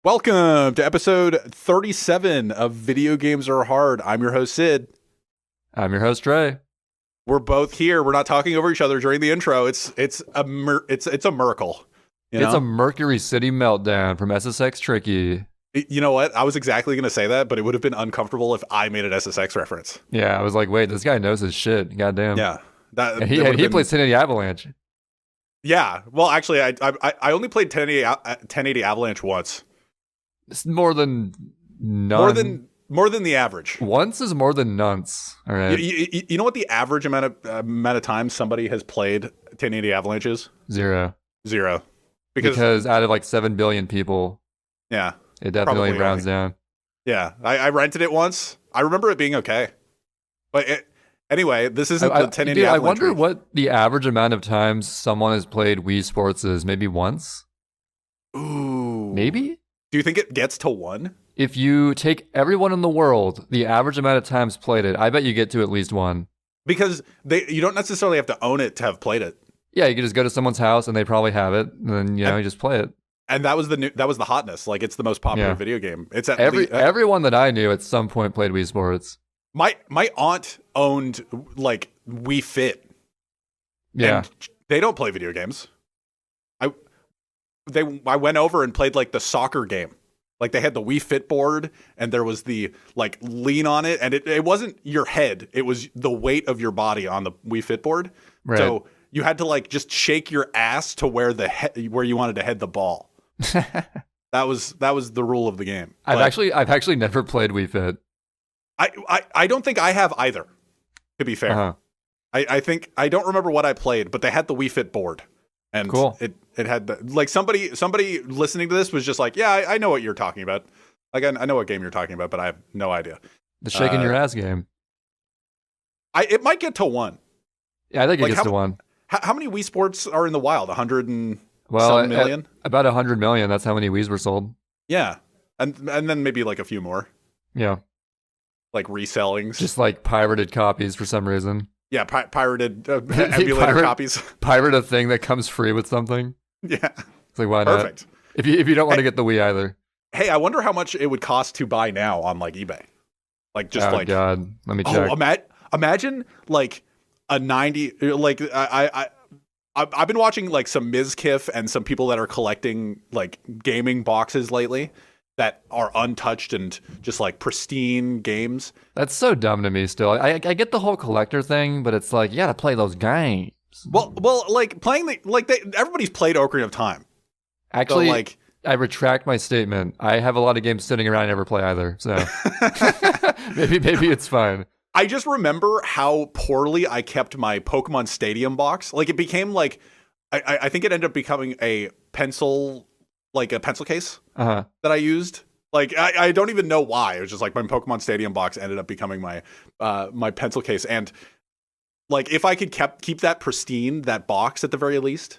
Welcome to episode 37 of Video Games Are Hard. I'm your host, Sid. I'm your host, Trey. We're both here. We're not talking over each other during the intro. It's a miracle. It's a Mercury City meltdown from SSX Tricky. You know what? I was exactly going to say that, but it would have been uncomfortable if I made an SSX reference. Yeah, I was like, wait, this guy knows his shit. Goddamn. Yeah. He played 1080 Avalanche. Yeah. Well, actually, I only played 1080 Avalanche once. It's more than none. More than the average. Once is more than nonce. All right. You know what the average amount of time somebody has played 1080 Avalanche is? Zero. Because out of like 7 billion people, yeah, it definitely rounds down. Yeah, I rented it once. I remember it being okay. But anyway, this isn't the 1080 Avalanche. I wonder what the average amount of times someone has played Wii Sports is. Maybe once? Ooh. Maybe? Do you think it gets to one? If you take everyone in the world, the average amount of times played it, I bet you get to at least one. Because you don't necessarily have to own it to have played it. Yeah, you can just go to someone's house and they probably have it, and then you just play it. And that was the hotness. Like, it's the most popular video game. It's at everyone that I knew at some point played Wii Sports. My aunt owned like Wii Fit. Yeah, and they don't play video games. I went over and played like the soccer game. Like, they had the Wii Fit board and there was the like lean on it, and it wasn't your head, it was the weight of your body on the Wii Fit board. Right. So you had to like just shake your ass to where you wanted to head the ball. That was the rule of the game. I've actually never played Wii Fit. I don't think I have either, to be fair. Uh-huh. I think I don't remember what I played, but they had the Wii Fit board. And cool. It had like somebody listening to this was just like, yeah, I know what you're talking about. Like, I know what game you're talking about, but I have no idea. The shaking your ass game. It might get to one. Yeah, I think it gets to one. How many Wii Sports are in the wild? 100 and some million? About 100 million. That's how many Wiis were sold. Yeah, and then maybe like a few more. Yeah, like resellings, just like pirated copies for some reason. Yeah, pirated emulator copies. Pirate a thing that comes free with something. Yeah. It's like, why not? Perfect. If you don't want to get the Wii either. Hey, I wonder how much it would cost to buy now on like eBay. Like, just oh God, let me check. Imagine like a 90. Like, I've been watching like some Mizkif and some people that are collecting like gaming boxes lately that are untouched and just like pristine games. That's so dumb to me still. I get the whole collector thing, but it's like, you gotta play those games. Well, like playing everybody's played Ocarina of Time. Actually, so, like, I retract my statement. I have a lot of games sitting around I never play either, so maybe it's fine. I just remember how poorly I kept my Pokemon Stadium box. Like, it became like, I think it ended up becoming a pencil case that I used. Like, I don't even know why. It was just like my Pokemon Stadium box ended up becoming my my pencil case. And like, if I could keep that pristine, that box at the very least.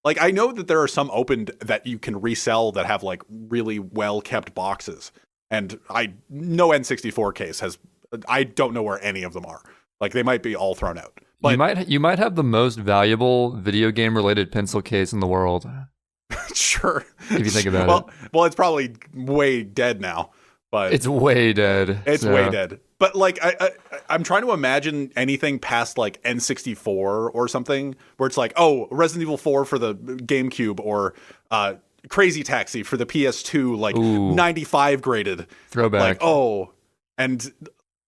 Like, I know that there are some opened that you can resell that have like really well kept boxes. And no N64 case has. I don't know where any of them are. Like, they might be all thrown out. But you might have the most valuable video game related pencil case in the world. Sure. If you think about it. Well, it's probably way dead now. But it's way dead. It's way dead. But like, I'm trying to imagine anything past like N64 or something where it's like, oh, Resident Evil 4 for the GameCube, or Crazy Taxi for the PS2, like, ooh, 95 graded. Throwback. Like, oh, and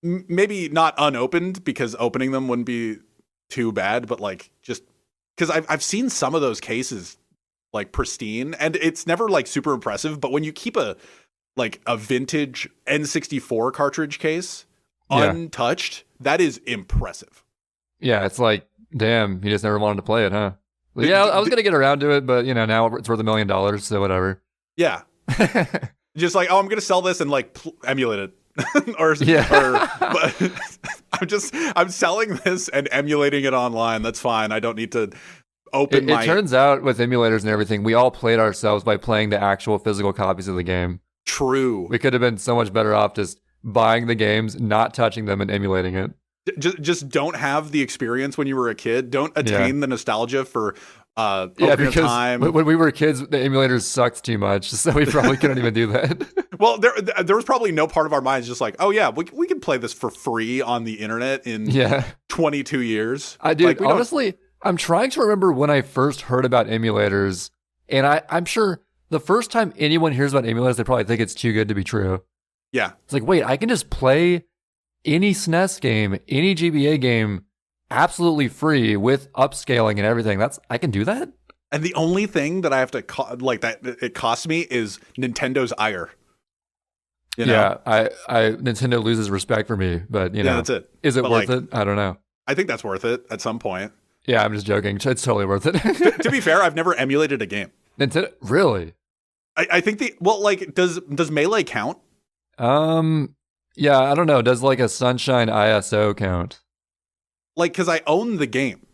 maybe not unopened, because opening them wouldn't be too bad, but like, just because I've seen some of those cases like pristine, and it's never like super impressive, but when you keep a vintage N64 cartridge case untouched, that is impressive. Yeah, it's like, damn, you just never wanted to play it, huh? Well, yeah, I was gonna get around to it, but now it's worth $1 million, so whatever. Yeah. Just like, oh, I'm gonna sell this and like emulate it. I'm selling this and emulating it online. That's fine. I don't need to open It turns out with emulators and everything, we all played ourselves by playing the actual physical copies of the game. True. We could have been so much better off just buying the games, not touching them, and emulating it. Just don't have the experience when you were a kid. Don't attain the nostalgia for Because Time. When we were kids, the emulators sucked too much, so we probably couldn't even do that. Well, there was probably no part of our minds just like, oh yeah, we can play this for free on the internet in 22 years. Honestly, I'm trying to remember when I first heard about emulators, and I'm sure the first time anyone hears about emulators, they probably think it's too good to be true. Yeah. It's like, wait, I can just play any SNES game, any GBA game, absolutely free with upscaling and everything. I can do that. And the only thing that I have to it costs me is Nintendo's ire. You know? Yeah, Nintendo loses respect for me, but that's it. Is it worth it? I don't know. I think that's worth it at some point. Yeah, I'm just joking. It's totally worth it. to be fair, I've never emulated a game. Nintendo, really? I think does Melee count? Yeah, I don't know. Does like a Sunshine ISO count? Like, because I own the game.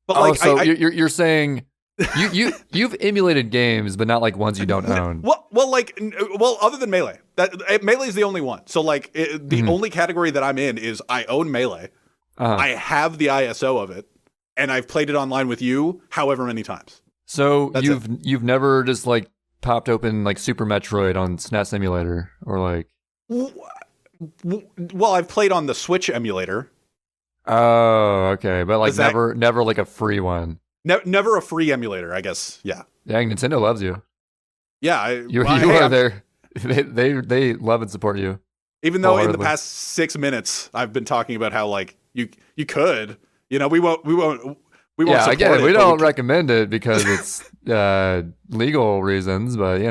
But you're saying you've emulated games, but not like ones you don't own. Well, other than Melee, Melee is the only one. So like the only category that I'm in is I own Melee. I have the ISO of it, and I've played it online with you however many times. So you've never just like popped open like Super Metroid on SNES emulator or like. Well, I've played on the Switch emulator. Oh, okay, but like never like a free one. Never a free emulator, I guess. Yeah. Dang, Nintendo loves you. Yeah, you are there. They love and support you. Even though in the past 6 minutes I've been talking about how like you could, we won't. Yeah, again, we don't recommend it because it's legal reasons, but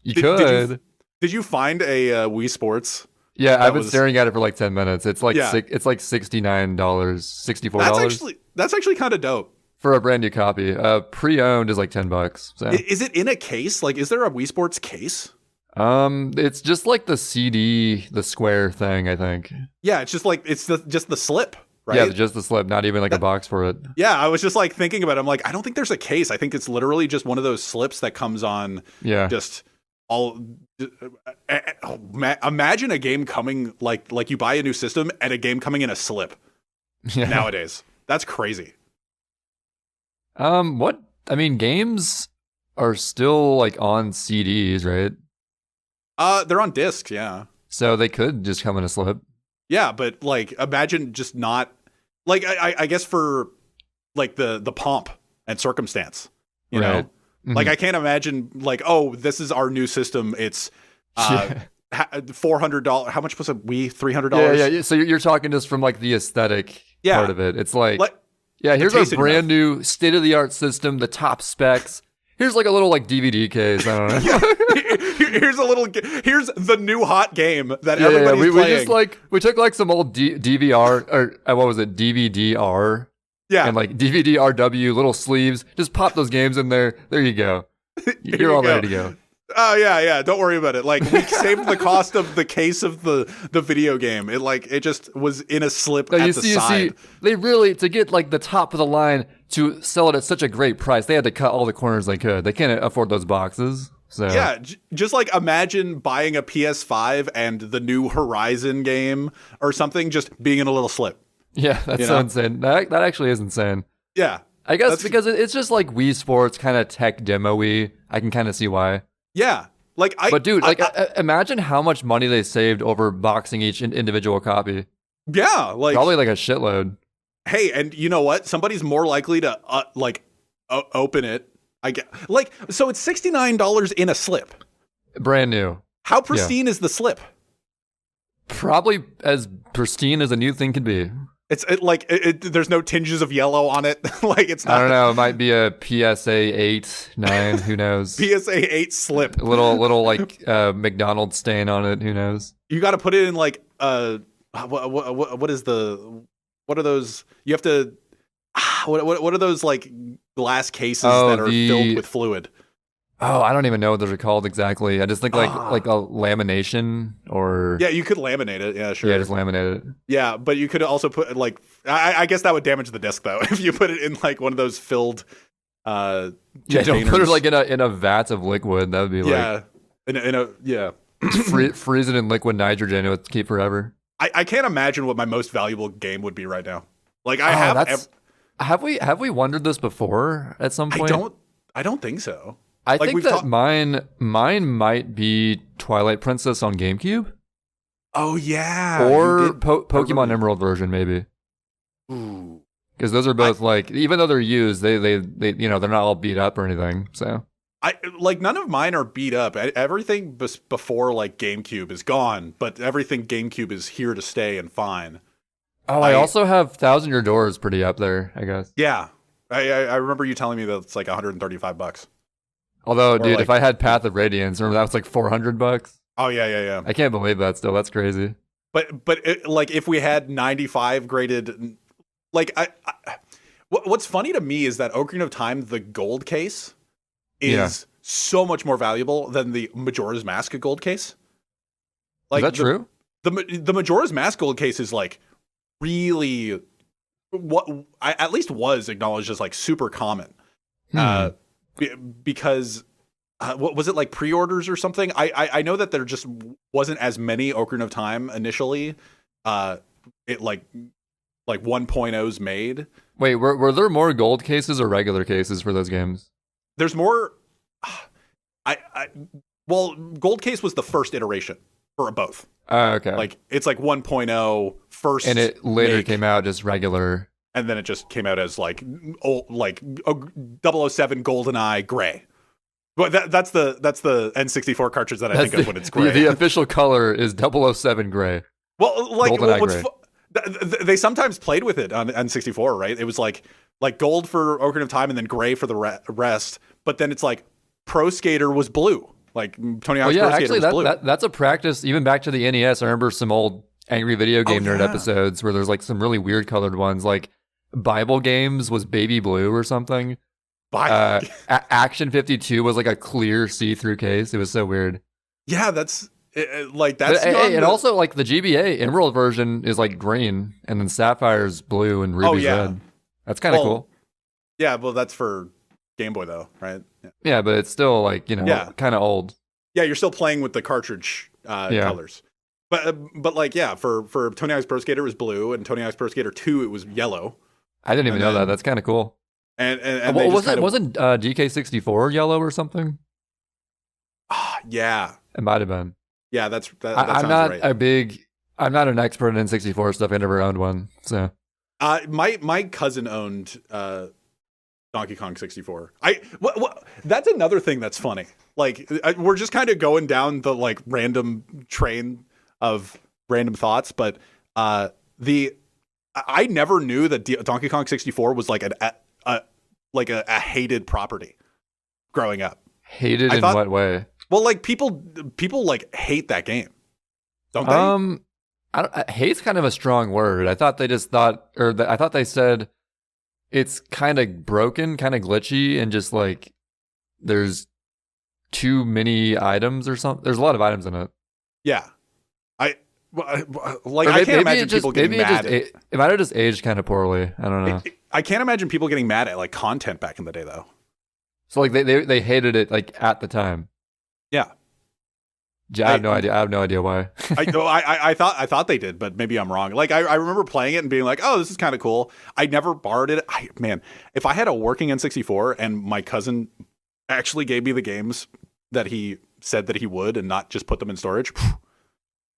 you could. Did you find a Wii Sports? Yeah, I've been staring at it for like 10 minutes. It's like it's like $69, $64. That's actually kind of dope for a brand new copy. Pre-owned is like $10. So. Is it in a case? Like, is there a Wii Sports case? It's just like the CD, the square thing, I think. Yeah, it's just like just the slip, right? Yeah, just the slip, not even like a box for it. Yeah, I was just like thinking about it. I'm like, I don't think there's a case. I think it's literally just one of those slips that comes on. Yeah. Just all. Imagine a game coming like you buy a new system and a game coming in a slip. Yeah. Nowadays, that's crazy. Games are still like on CDs, right? They're on discs, yeah. So they could just come in a slip. Yeah, but like imagine just not like I guess for like the pomp and circumstance, you know? Mm-hmm. Like I can't imagine like, oh, this is our new system. It's $400. How much was a Wii? $300? Yeah. So you're talking just from like the aesthetic part of it. It's like here's our brand new state-of-the-art system, the top specs. Here's like a little like DVD case. I don't know. Here's the new hot game that everybody's playing. We took like some old DVR or what was it? DVD-R. Yeah. And like DVD-RW, little sleeves. Just pop those games in there. There you go. You're all ready to go. Oh yeah. Don't worry about it. Like we saved the cost of the case of the video game. It just was in a slip at the side. You see, they really, to get like the top of the line to sell it at such a great price, they had to cut all the corners they could. They can't afford those boxes. So yeah, just like imagine buying a PS5 and the new Horizon game or something just being in a little slip. Yeah, that's so insane. That actually is insane. Yeah. I guess because it's just like Wii Sports kind of tech demo-y. I can kind of see why. Yeah. But dude, imagine how much money they saved over boxing each individual copy. Yeah. Probably like a shitload. Hey, and you know what? Somebody's more likely to open it. I get so it's $69 in a slip. Brand new. How pristine is the slip? Probably as pristine as a new thing could be. There's no tinges of yellow on it. It's not. I don't know. It might be a PSA 8, 9. Who knows? PSA 8 slip. A little like McDonald's stain on it. Who knows? You got to put it in what are those? You have to. What are those like glass cases that are filled with fluid? Oh, I don't even know what those are called exactly. I just think like a lamination or... Yeah, you could laminate it. Yeah, sure. Yeah, just laminate it. Yeah, but you could also put I guess that would damage the disc though if you put it in like one of those filled don't put it like in a vat of liquid. That would be freeze it in liquid nitrogen. It would keep forever. I can't imagine what my most valuable game would be right now. Have we wondered this before at some point? I don't think so. I think that mine might be Twilight Princess on GameCube. Oh yeah, or Pokemon Emerald version maybe. Ooh, because those are both like, even though they're used, they they're not all beat up or anything. So none of mine are beat up. Everything before like GameCube is gone, but everything GameCube is here to stay and fine. Oh, I also have Thousand Year Door is pretty up there, I guess. Yeah, I remember you telling me that it's like $135. Although, dude, if I had Path of Radiance, remember that was like $400. Oh yeah. I can't believe that. Still, that's crazy. But like if we had 95 graded, like what's funny to me is that Ocarina of Time, the gold case, is so much more valuable than the Majora's Mask gold case. Like, is that true? The Majora's Mask gold case is like really what I at least was acknowledged as like super common. Because what was it, like pre-orders or something? I know that there just wasn't as many Ocarina of Time initially. It like 1.0s made. Wait, were there more gold cases or regular cases for those games? There's more. Well, gold case was the first iteration for both. Okay. Like it's like 1.0 first, and it later came out just regular. And then it just came out as like 007 GoldenEye Gray. But that's the N64 cartridge that I think of when it's gray. The official color is 007 Gray. Well, like they sometimes played with it on N64, right? It was like gold for Ocarina of Time and then gray for the rest. But then it's like Pro Skater was blue. Like Tony Hawk's Pro Skater was blue. That's a practice even back to the NES. I remember some old Angry Video Game Nerd episodes where there's like some really weird colored ones, like Bible Games was baby blue or something. Action 52 was like a clear see-through case. It was so weird. Yeah, that's. And also like the GBA Emerald version is like green, and then Sapphire's blue and Ruby's red. That's kind of cool. Yeah, well, that's for Game Boy though, right? Yeah, but it's still like kind of old. Yeah, you're still playing with the cartridge colors. But like for Tony Hawk's Pro Skater it was blue, and Tony Hawk's Pro Skater 2 it was yellow. I didn't even know that. That's kind of cool. And wasn't DK64 yellow or something? Yeah, it might have been. Yeah, that I'm not right. I'm not an expert in N64 stuff. I never owned one. So, my cousin owned Donkey Kong 64. That's another thing that's funny. Like we're just kind of going down the like random train of random thoughts, but I never knew that Donkey Kong 64 was like a hated property growing up. Hated in what way? Well, like people like hate that game, don't they? Hate's kind of a strong word. I thought they just thought, I thought they said it's kind of broken, kind of glitchy, and just like there's too many items or something. There's a lot of items in it. Yeah, I can't imagine people getting mad. It might have just aged kind of poorly. I don't know. I can't imagine people getting mad at like content back in the day though. So like they hated it like at the time. Yeah. I have no idea. I have no idea why. I thought they did, but maybe I'm wrong. Like I remember playing it and being like, "Oh, this is kind of cool." I never borrowed it. Man, if I had a working N64 and my cousin actually gave me the games that he said that he would, and not just put them in storage,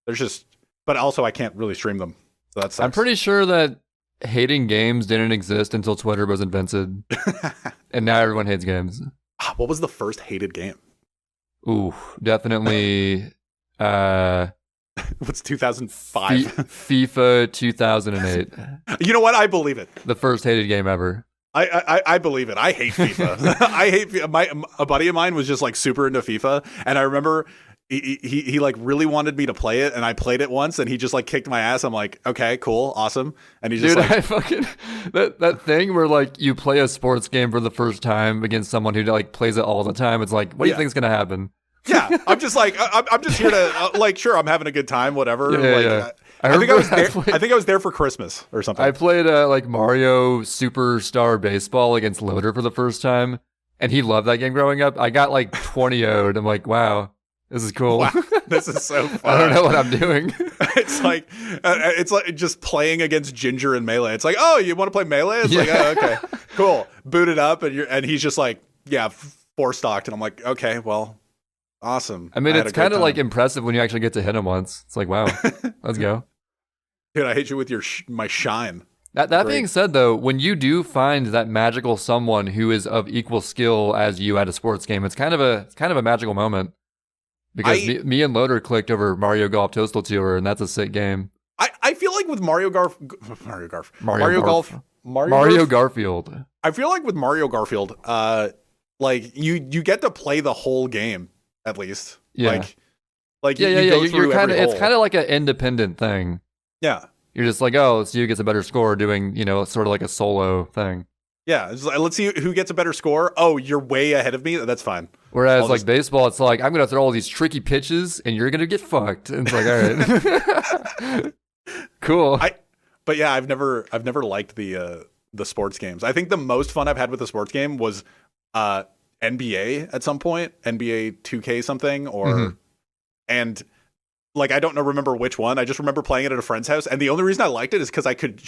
there's just. But also, I can't really stream them. So that sucks. I'm pretty sure that hating games didn't exist until Twitter was invented, and now everyone hates games. What was the first hated game? Ooh, definitely. What's 2005? FIFA 2008. You know what? I believe it. The first hated game ever. I believe it. I hate FIFA. I hate FIFA. A buddy of mine was just like super into FIFA, and I remember he like really wanted me to play it, and I played it once, and he just like kicked my ass. I'm like, okay, cool, awesome. And he just I fucking that thing where like you play a sports game for the first time against someone who like plays it all the time. It's like, what do you think's gonna happen? Yeah, I'm just like I'm just here to like, sure, I'm having a good time, whatever. I think I was there for Christmas or something. I played like Mario Superstar Baseball against Loader for the first time, and he loved that game growing up. I got like 20-0'd. I'm like, wow. This is cool. Wow, this is so fun. I don't know what I'm doing. It's like just playing against Ginger in Melee. It's like, oh, you want to play Melee? It's like, oh, okay, cool. Boot it up, and he's just like, yeah, 4-stocked, and I'm like, okay, well, awesome. I mean, it's kind of like impressive when you actually get to hit him once. It's like, wow, let's go. Dude, I hit you with my shine. That being said, though, when you do find that magical someone who is of equal skill as you at a sports game, it's kind of a magical moment. Because me and Loader clicked over Mario Golf Toastal Tour, and that's a sick game. I feel like with Mario Garfield. I feel like with Mario Garfield, like you get to play the whole game at least. Yeah. Like you're kind of, it's kind of like an independent thing. Yeah. You're just like, oh, so you gets a better score doing, sort of like a solo thing. Yeah, it's like, let's see who gets a better score. Oh, you're way ahead of me. That's fine. Whereas baseball, it's like, I'm going to throw all these tricky pitches and you're going to get fucked. And it's like, all right. Cool. But yeah, I've never liked the sports games. I think the most fun I've had with the sports game was NBA at some point, NBA 2K something, and like I don't remember which one. I just remember playing it at a friend's house, and the only reason I liked it is because I could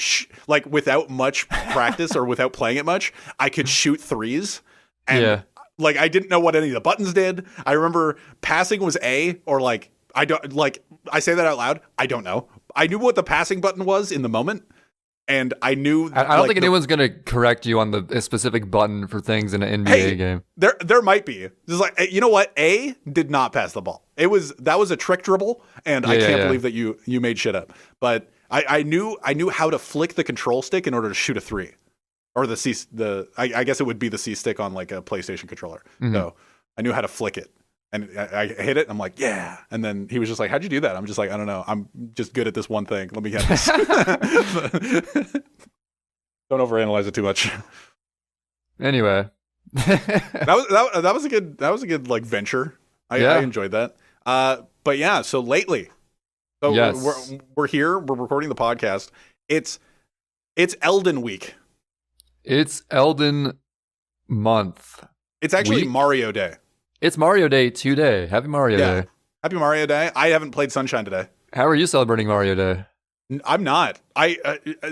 without much practice or without playing it much, I could shoot threes, and like I didn't know what any of the buttons did. I remember passing was A, or like I don't like I say that out loud. I don't know. I knew what the passing button was in the moment. And I knew I don't think anyone's going to correct you on the specific button for things in an NBA game. There might be. Just like, you know what? A did not pass the ball. That was a trick dribble, and I can't believe that you made shit up. But I knew how to flick the control stick in order to shoot a three. Or I guess it would be the C stick on like a PlayStation controller. So I knew how to flick it. And I hit it, and I'm like, yeah. And then he was just like, how'd you do that? I'm just like, I don't know. I'm just good at this one thing. Let me get this. Don't overanalyze it too much. Anyway. that was a good like venture. I enjoyed that. But yeah, so lately. So yes. we're here, we're recording the podcast. It's Elden week. It's Elden Month. It's actually Mario Day. It's Mario Day today. Happy Mario Day. Happy Mario Day. I haven't played Sunshine today. How are you celebrating Mario Day? I'm not. I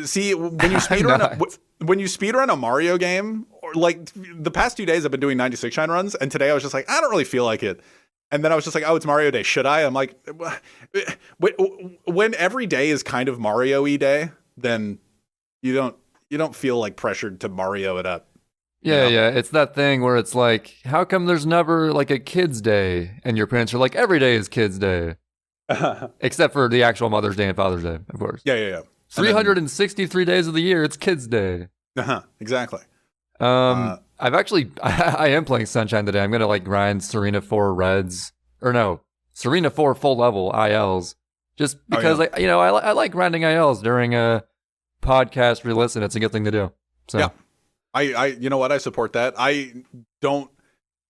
see when you speedrun a Mario game, or like the past 2 days I've been doing 96 shine runs, and today I was just like, I don't really feel like it. And then I was just like, oh, it's Mario Day. Should I? I'm like, when every day is kind of Mario-y day, then you don't feel like pressured to Mario it up. Yeah. It's that thing where it's like, how come there's never like a kid's day? And your parents are like, every day is kid's day. Except for the actual Mother's Day and Father's Day, of course. Yeah. 363 days of the year, it's kids' day. Exactly. I am playing Sunshine today. I'm going to like grind Serena 4 Reds. Or no, Serena 4 full level ILs. Just because I like grinding ILs during a podcast re-listen. It's a good thing to do. So. Yeah. I you know what? I support that. I don't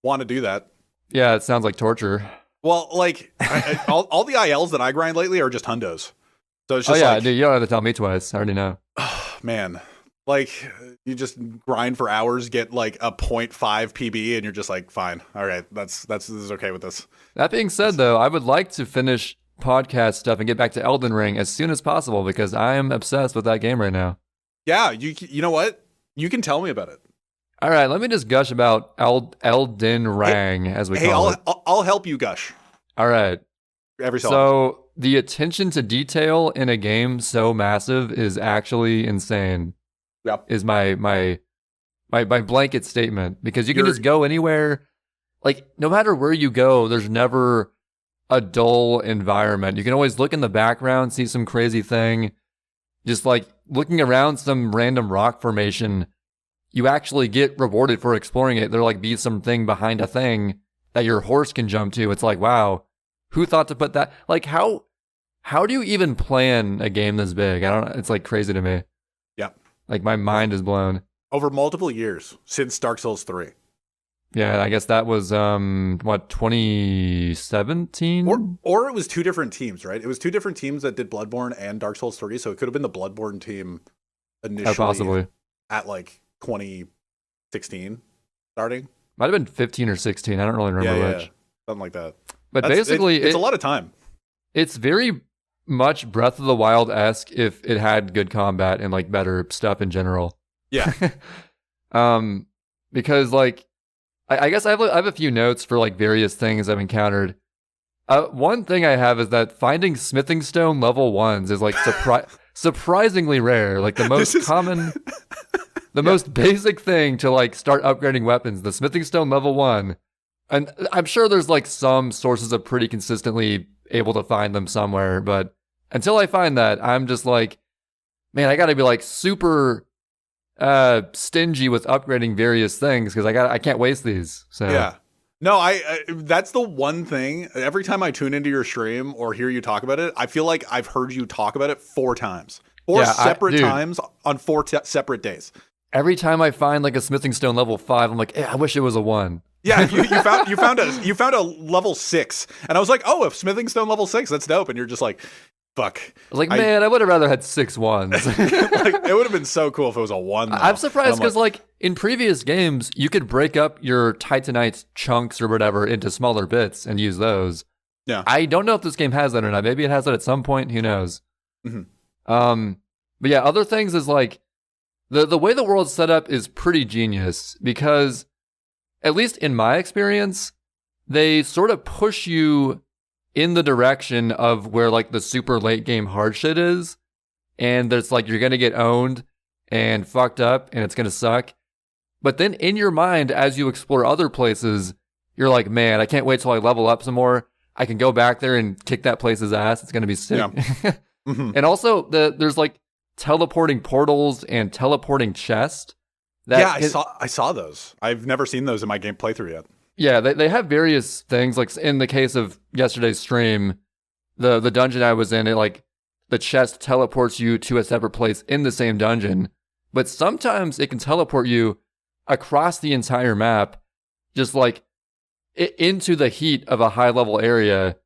want to do that. Yeah, it sounds like torture. Well, like all the ILs that I grind lately are just hundos. So it's just dude, you don't have to tell me twice. I already know. Oh, man, like you just grind for hours, get like a 0.5 PB, and you're just like, fine, all right, this is okay with this. That being said, though, I would like to finish podcast stuff and get back to Elden Ring as soon as possible because I am obsessed with that game right now. Yeah, you know what? You can tell me about it. All right, let me just gush about Elden Ring, as we call it. I'll help you gush. All right. So the attention to detail in a game so massive is actually insane. Yep. Is my blanket statement, because you can just go anywhere. Like, no matter where you go, there's never a dull environment. You can always look in the background, see some crazy thing. Just like looking around some random rock formation, you actually get rewarded for exploring it. There'll like be something behind a thing that your horse can jump to. It's like, wow, who thought to put that? Like, how do you even plan a game this big? It's like crazy to me. Yeah. Like my mind is blown. Over multiple years since Dark Souls 3. Yeah, I guess that was 2017? Or it was two different teams, right? It was two different teams that did Bloodborne and Dark Souls 3, so it could have been the Bloodborne team initially possibly at like 2016 starting. Might have been 15 or 16. I don't really remember which. Yeah. Something like that. But basically, it's a lot of time. It's very much Breath of the Wild-esque if it had good combat and like better stuff in general. Yeah. Because like, I guess I have a few notes for like various things I've encountered. One thing I have is that finding smithing stone level 1s is like surprisingly rare. Like the most common, the most basic thing to like start upgrading weapons, the smithing stone level 1. And I'm sure there's like some sources of pretty consistently able to find them somewhere, but until I find that, I'm just like, man, I gotta be like super stingy with upgrading various things because I can't waste these. So yeah. No, I that's the one thing. Every time I tune into your stream or hear you talk about it, I feel like I've heard you talk about it 4 times. 4 separate times on 4 separate days. Every time I find like a smithing stone level 5, I'm like, I wish it was a 1. Yeah, you found a level 6, and I was like, oh, a smithing stone level 6, that's dope. And you're just like, fuck. I was like, man, I would have rather had 6 1s. Like, it would have been so cool if it was a 1. Though. I'm surprised because like in previous games, you could break up your Titanite chunks or whatever into smaller bits and use those. Yeah, I don't know if this game has that or not. Maybe it has that at some point. Who knows? Mm-hmm. But yeah, other things is like the way the world's set up is pretty genius because, at least in my experience, they sort of push you in the direction of where like the super late game hard shit is. And there's like, you're going to get owned and fucked up and it's going to suck. But then in your mind, as you explore other places, you're like, man, I can't wait till I level up some more. I can go back there and kick that place's ass. It's going to be sick. Yeah. Mm-hmm. And also there's like teleporting portals and teleporting chests. I saw those. I've never seen those in my game playthrough yet. Yeah, they have various things. Like in the case of yesterday's stream, the dungeon I was in, it like the chest teleports you to a separate place in the same dungeon. But sometimes it can teleport you across the entire map, just like into the heat of a high level area,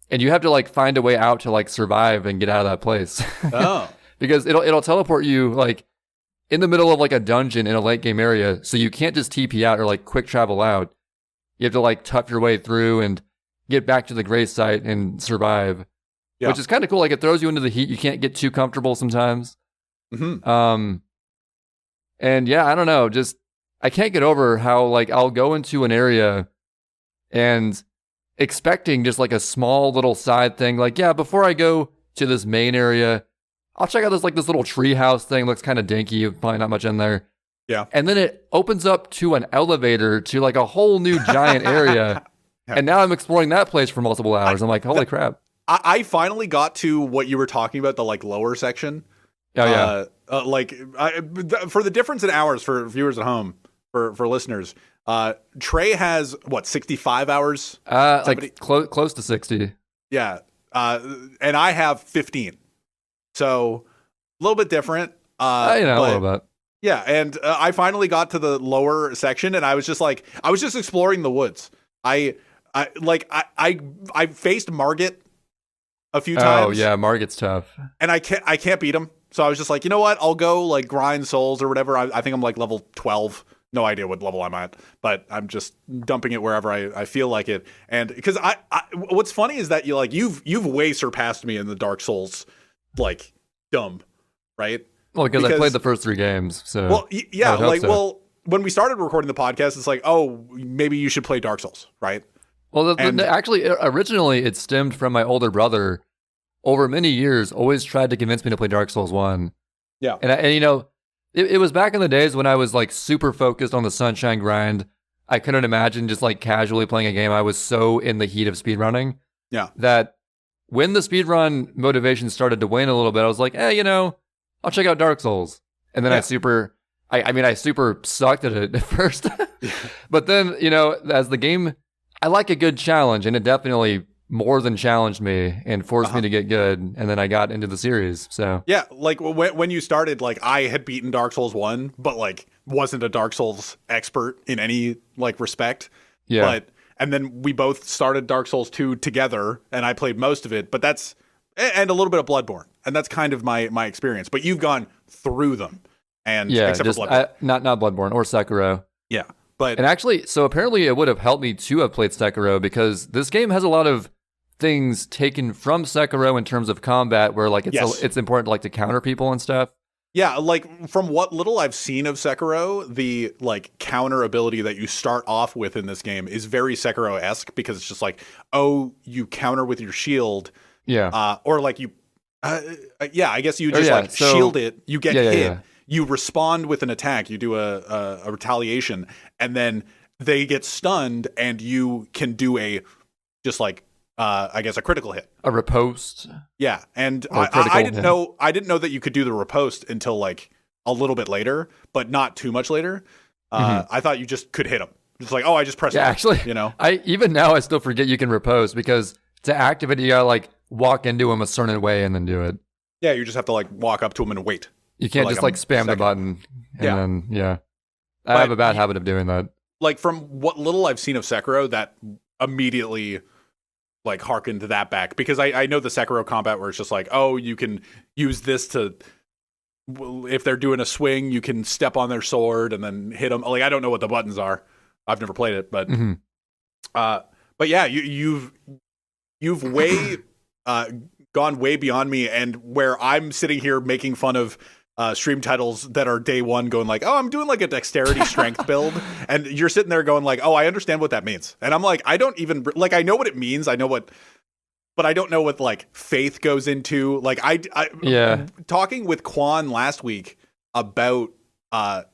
and you have to like find a way out to like survive and get out of that place. Oh, because it'll teleport you like in the middle of like a dungeon in a late game area, so you can't just TP out or like quick travel out. You have to like tough your way through and get back to the grave site and survive, which is kind of cool. Like it throws you into the heat. You can't get too comfortable sometimes. Mm-hmm. And yeah, I don't know. Just I can't get over how like I'll go into an area and expecting just like a small little side thing. Like, yeah, before I go to this main area, I'll check out this little tree house thing. Looks kind of dinky. Probably not much in there. Yeah. And then it opens up to an elevator to like a whole new giant area. Yeah. And now I'm exploring that place for multiple hours. I'm like, holy crap. I finally got to what you were talking about, the like lower section. Oh, yeah. For the difference in hours for viewers at home, for listeners, Trey has what, 65 hours? Like close to 60. Yeah. And I have 15. So a little bit different. A little bit. Yeah, and I finally got to the lower section, and I was just exploring the woods. I faced Margit a few times. Oh yeah, Margit's tough, and I can't beat him. So I was just like, you know what? I'll go like grind souls or whatever. I think I'm like level 12. No idea what level I'm at, but I'm just dumping it wherever I feel like it. And because I what's funny is that you've way surpassed me in the Dark Souls, like dumb, right? Well, because I played the first 3 games, so well, yeah, well, when we started recording the podcast, it's like, oh, maybe you should play Dark Souls, right? Well, actually, originally it stemmed from my older brother. Over many years, always tried to convince me to play Dark Souls 1. Yeah, and it was back in the days when I was like super focused on the Sunshine grind. I couldn't imagine just like casually playing a game. I was so in the heat of speedrunning. Yeah, that when the speedrun motivation started to wane a little bit, I was like, I'll check out Dark Souls. And then I super sucked at it at first. But then, as the game, I like a good challenge, and it definitely more than challenged me and forced me to get good. And then I got into the series. So yeah, like when you started, like I had beaten Dark Souls 1, but like wasn't a Dark Souls expert in any like respect. Yeah. And then we both started Dark Souls 2 together, and I played most of it, but and a little bit of Bloodborne. And that's kind of my experience. But you've gone through them. And except for Bloodborne. Not Bloodborne or Sekiro. Yeah. And actually, so apparently it would have helped me to have played Sekiro, because this game has a lot of things taken from Sekiro in terms of combat, where like it's important to like to counter people and stuff. Yeah, like from what little I've seen of Sekiro, the like counter ability that you start off with in this game is very Sekiro-esque, because it's just like, oh, you counter with your shield. Yeah. Or like you, I guess you just shield it, you get hit, you respond with an attack, you do a retaliation, and then they get stunned, and you can do a just like I guess a critical hit, a riposte. Yeah, and I didn't know that you could do the riposte until like a little bit later, but not too much later. I thought you just could hit them, just like, oh, I just pressed. Yeah, actually, I even now I still forget you can riposte, because to activate you gotta like walk into him a certain way and then do it. Yeah, you just have to like walk up to him and wait. You can't just like spam the button. And then I have a bad habit of doing that. Like from what little I've seen of Sekiro, that immediately like harkened that back, because I know the Sekiro combat where it's just like, oh, you can use this to, if they're doing a swing, you can step on their sword and then hit them. Like, I don't know what the buttons are. I've never played it, but but yeah, you've way gone way beyond me, and where I'm sitting here making fun of stream titles that are day one going like, oh, I'm doing like a dexterity strength build, and you're sitting there going like, oh, I understand what that means. And I'm like, I don't even like, I know what it means, but I don't know what like faith goes into. Like I talking with Quan last week about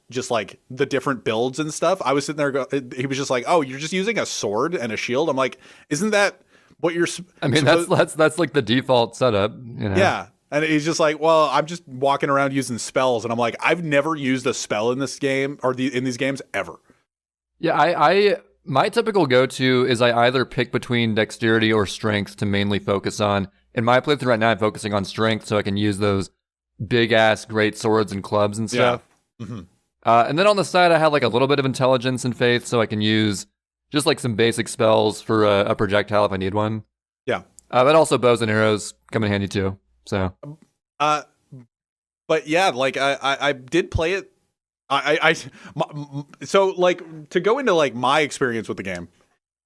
just like the different builds and stuff, I was sitting there he was just like, oh, you're just using a sword and a shield. I'm like, isn't that what you're that's like the default setup, Yeah. And he's just like, well, I'm just walking around using spells. And I'm like, I've never used a spell in this game or in these games ever. Yeah, my typical go-to is I either pick between dexterity or strength to mainly focus on. In my playthrough right now, I'm focusing on strength so I can use those big-ass great swords and clubs and stuff. Yeah. Mm-hmm. And then on the side, I have like a little bit of intelligence and faith so I can use just like some basic spells for a projectile if I need one. Yeah. But also bows and arrows come in handy too. So, but yeah, like I did play it. So like to go into like my experience with the game.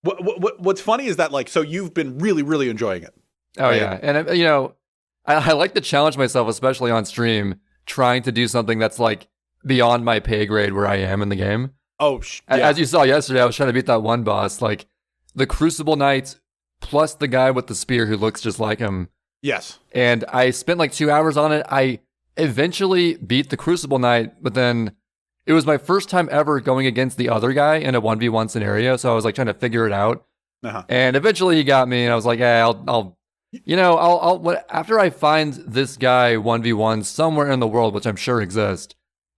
What's funny is that like, so you've been really, really enjoying it. Oh right? Yeah, and I like to challenge myself, especially on stream, trying to do something that's like beyond my pay grade where I am in the game. Oh, as you saw yesterday, I was trying to beat that one boss, like the Crucible Knight plus the guy with the spear who looks just like him. Yes. And I spent like 2 hours on it. I eventually beat the Crucible Knight, but then it was my first time ever going against the other guy in a 1v1 scenario. So I was like trying to figure it out. And eventually he got me, and I was like, yeah, I'll after I find this guy 1v1 somewhere in the world, which I'm sure exists,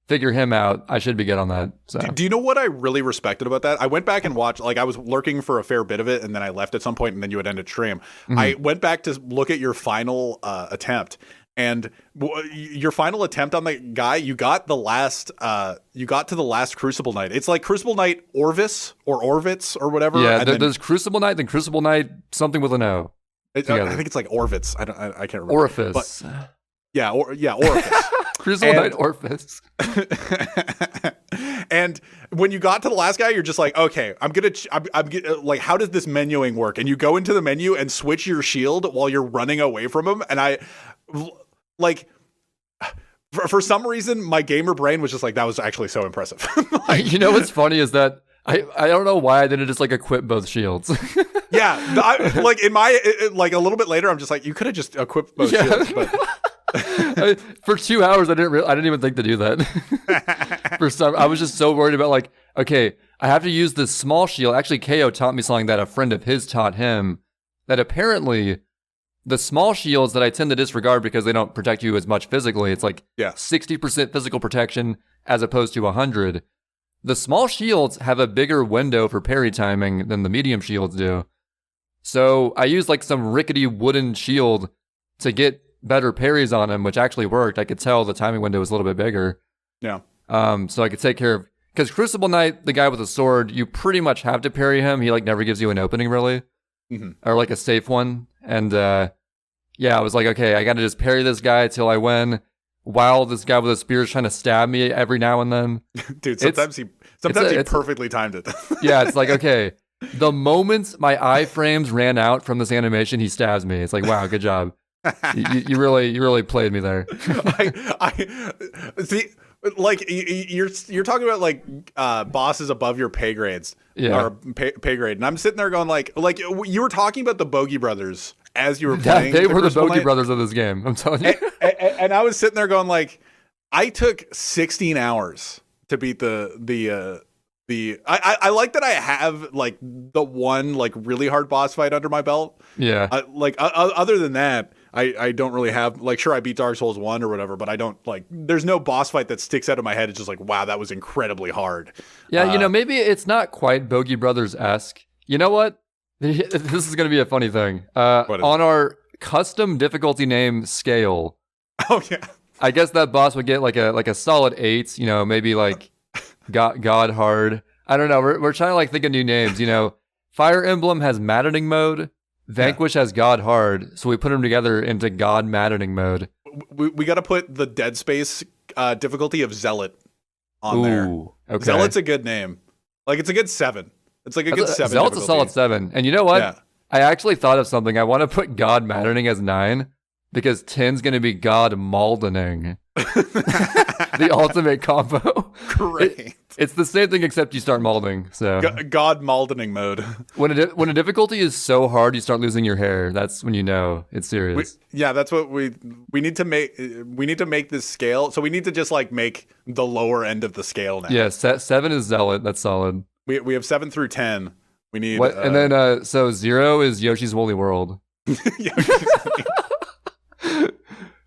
figure him out, I should be good on that. So. Do you know what I really respected about that? I went back and watched, like I was lurking for a fair bit of it, and then I left at some point, and then you had ended stream. Mm-hmm. I went back to look at your final attempt, and your final attempt on the guy, you got to the last Crucible Knight. It's like Crucible Knight Orvis or Orvitz or whatever. Yeah, there's Crucible Knight, then Crucible Knight something with an O. I think it's like Orvitz. I can't remember. Orifice. But, Orifice. Crucible Knight Orifice. And when you got to the last guy, you're just like, okay, I'm gonna like, how does this menuing work? And you go into the menu and switch your shield while you're running away from him. And I, like, for some reason, my gamer brain was just like, that was actually so impressive. Like, you know what's funny is that I don't know why I didn't just like equip both shields. Yeah, like in my like a little bit later, I'm just like, you could have just equipped both shields. But for 2 hours, I didn't even think to do that. I was just so worried about like, okay, I have to use this small shield. Actually, KO taught me something that a friend of his taught him. That apparently, the small shields that I tend to disregard because they don't protect you as much physically. It's like 60% physical protection as opposed to 100. The small shields have a bigger window for parry timing than the medium shields do. So I used like some rickety wooden shield to get better parries on him, which actually worked. I could tell the timing window was a little bit bigger. Yeah. So I could take care of, because Crucible Knight, the guy with the sword, you pretty much have to parry him. He like never gives you an opening really, or like a safe one. And I was like, okay, I got to just parry this guy till I win. While this guy with a spear is trying to stab me every now and then. Dude, sometimes Sometimes he perfectly timed it. Yeah, it's like, okay, the moment my iframes ran out from this animation, he stabs me. It's like, wow, good job. you really played me there. I see. Like you're talking about like bosses above your pay grades, or pay grade, and I'm sitting there going like you were talking about the Bogey Brothers as you were playing. They were the Bogey Brothers of this game. I'm telling you. And I was sitting there going like, I took 16 hours to beat the. I like that I have like the one like really hard boss fight under my belt. Yeah. Other than that, I don't really have like, sure, I beat Dark Souls 1 or whatever, but I don't like, there's no boss fight that sticks out of my head. It's just like, wow, that was incredibly hard. Yeah, maybe it's not quite Bogey Brothers-esque. You know what? This is going to be a funny thing. On our custom difficulty name scale. Oh yeah. I guess that boss would get like a solid 8, maybe like God hard. I don't know. We're trying to like think of new names, Fire Emblem has maddening mode. Vanquish has God hard, so we put them together into God maddening mode. We got to put the Dead Space difficulty of Zealot on there. Okay. Zealot's a good name. Like, it's a good 7. It's like a good 7. Zealot's difficulty. A solid 7. And you know what? Yeah. I actually thought of something. I want to put God maddening as 9 because 10's going to be God maldening. The ultimate combo. Great. It's the same thing except you start malding. So God maldening mode. When a difficulty is so hard you start losing your hair, that's when you know it's serious. That's what we need to make. We need to make this scale. So we need to just like make the lower end of the scale now. Yeah, 7 is Zealot. That's solid. We have 7 through 10. We need what? And then so 0 is Yoshi's Woolly World.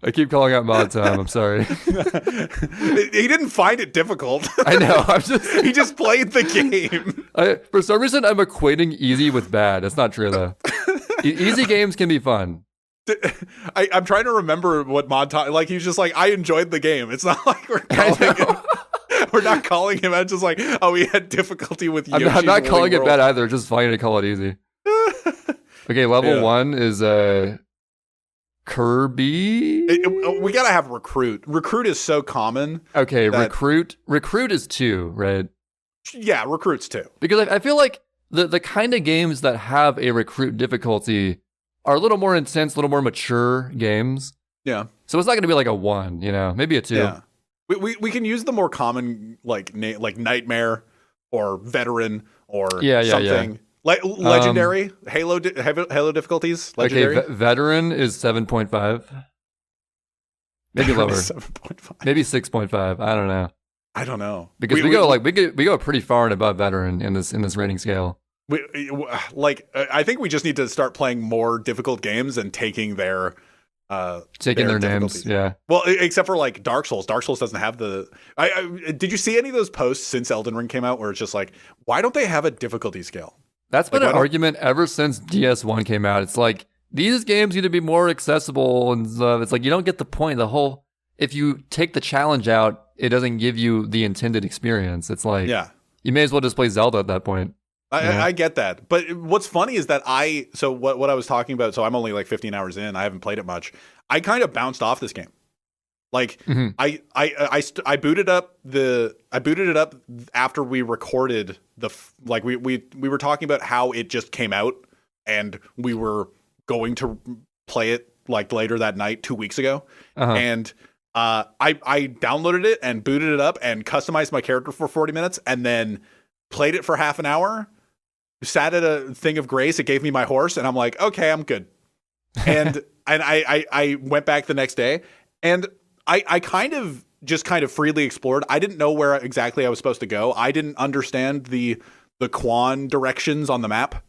I keep calling out mod time. I'm sorry. He didn't find it difficult. I know. He just played the game. For some reason, I'm equating easy with bad. That's not true though. Easy games can be fun. I'm trying to remember what mod time. Like he's just like, I enjoyed the game. It's not like we're not calling him out. Just like, oh, we had difficulty with Yoshi. I'm not calling it bad either. Just finding to call it easy. Okay, level 1 is Kirby. We gotta have recruit. Recruit is so common. Okay, recruit is 2, right? Yeah, recruit's 2. Because I feel like the kind of games that have a recruit difficulty are a little more intense, a little more mature games. Yeah. So it's not gonna be like a 1, maybe a 2. Yeah. We can use the more common like Nightmare or Veteran or something. Yeah. Like legendary Halo difficulties. Legendary. Okay, veteran is 7.5. Maybe lower. 7.5. Maybe 6.5. I don't know. Because we go pretty far and above veteran in this rating scale. I think we just need to start playing more difficult games and taking their names. Yeah. Well, except for like Dark Souls. Dark Souls doesn't have the. Did you see any of those posts since Elden Ring came out where it's just like, why don't they have a difficulty scale? That's been an argument ever since DS1 came out. It's like, these games need to be more accessible and stuff. It's like, you don't get the point. If you take the challenge out, it doesn't give you the intended experience. It's like, you may as well just play Zelda at that point. I get that. But what's funny is that what I was talking about, so I'm only like 15 hours in. I haven't played it much. I kind of bounced off this game. Like I booted it up after we recorded we were talking about how it just came out and we were going to play it like later that night 2 weeks ago. And I downloaded it and booted it up and customized my character for 40 minutes and then played it for half an hour, sat at a thing of grace. It gave me my horse and I'm like, okay, I'm good. And I went back the next day and I kind of freely explored. I didn't know where exactly I was supposed to go. I didn't understand the Quan directions on the map,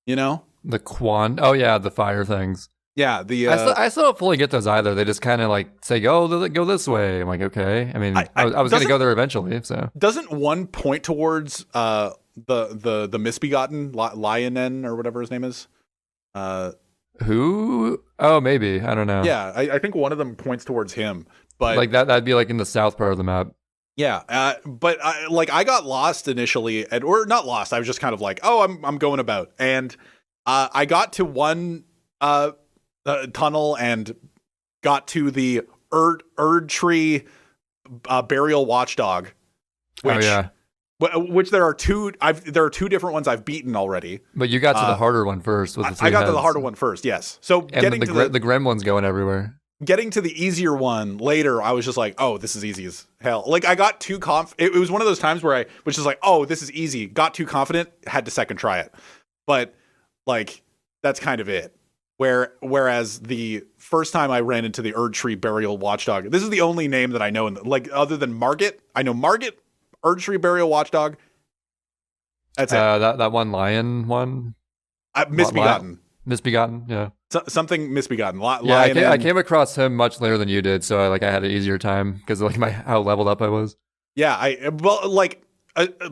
The Quan? Oh, yeah, the fire things. Yeah, I still don't fully get those either. They just kind of like say, go this way. I'm like, okay. I mean, I was going to go there eventually, so. Doesn't one point towards the misbegotten, Lionen, or whatever his name is? Who? Oh, maybe. I don't know. Yeah, I think one of them points towards him. But like that'd be like in the south part of the map. Yeah, but I got lost initially, or not lost. I was just kind of like, oh, I'm going about, and I got to one tunnel and got to the Erd Tree burial watchdog, which Which there are two different ones I've beaten already. But you got to the harder one first. With the I got to the harder one first, yes. So and getting to the gremlin's going everywhere. Getting to the easier one later, I was just like, oh, this is easy as hell. Like, I got too it was one of those times where I was just like, oh, this is easy. Got too confident, had to second try it. But, like, that's kind of it. Whereas the first time I ran into the Erdtree Burial Watchdog, this is the only name that I know, like, other than Margit. I know Margit, Erdtree Burial Watchdog. That's it. That one lion one? Misbegotten. Misbegotten, yeah. Something Misbegotten. I came across him much later than you did, so I had an easier time because of like how leveled up I was. Yeah,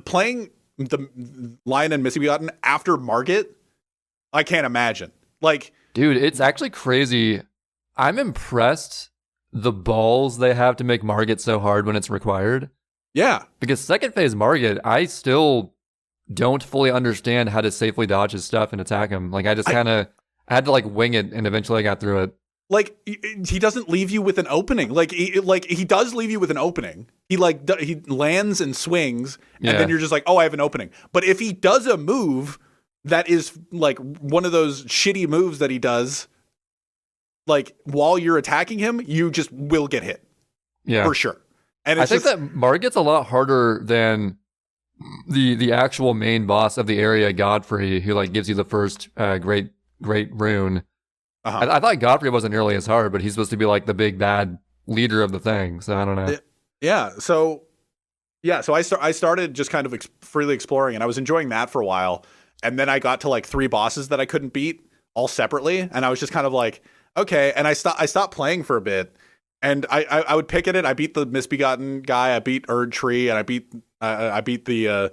playing the Lion and Misbegotten after Margit, I can't imagine. Like, dude, it's actually crazy. I'm impressed the balls they have to make Margit so hard when it's required. Yeah, because second phase Margit, I still don't fully understand how to safely dodge his stuff and attack him. Like, I just kind of had to like wing it, and eventually I got through it. Like, he doesn't leave you with an opening. Like he does leave you with an opening. He lands and swings, and then you're just like, oh, I have an opening. But if he does a move that is like one of those shitty moves that he does, like while you're attacking him, you just will get hit. Yeah, for sure. And I think that Margit's a lot harder than the actual main boss of the area, Godfrey, who like gives you the first great rune. Uh-huh. I thought Godfrey wasn't nearly as hard, but he's supposed to be like the big bad leader of the thing. So I don't know. So I started just kind of freely exploring, and I was enjoying that for a while. And then I got to like 3 bosses that I couldn't beat all separately, and I was just kind of like, okay. And I stopped playing for a bit. And I would pick at it. I beat the Misbegotten guy. I beat Erdtree, and I beat the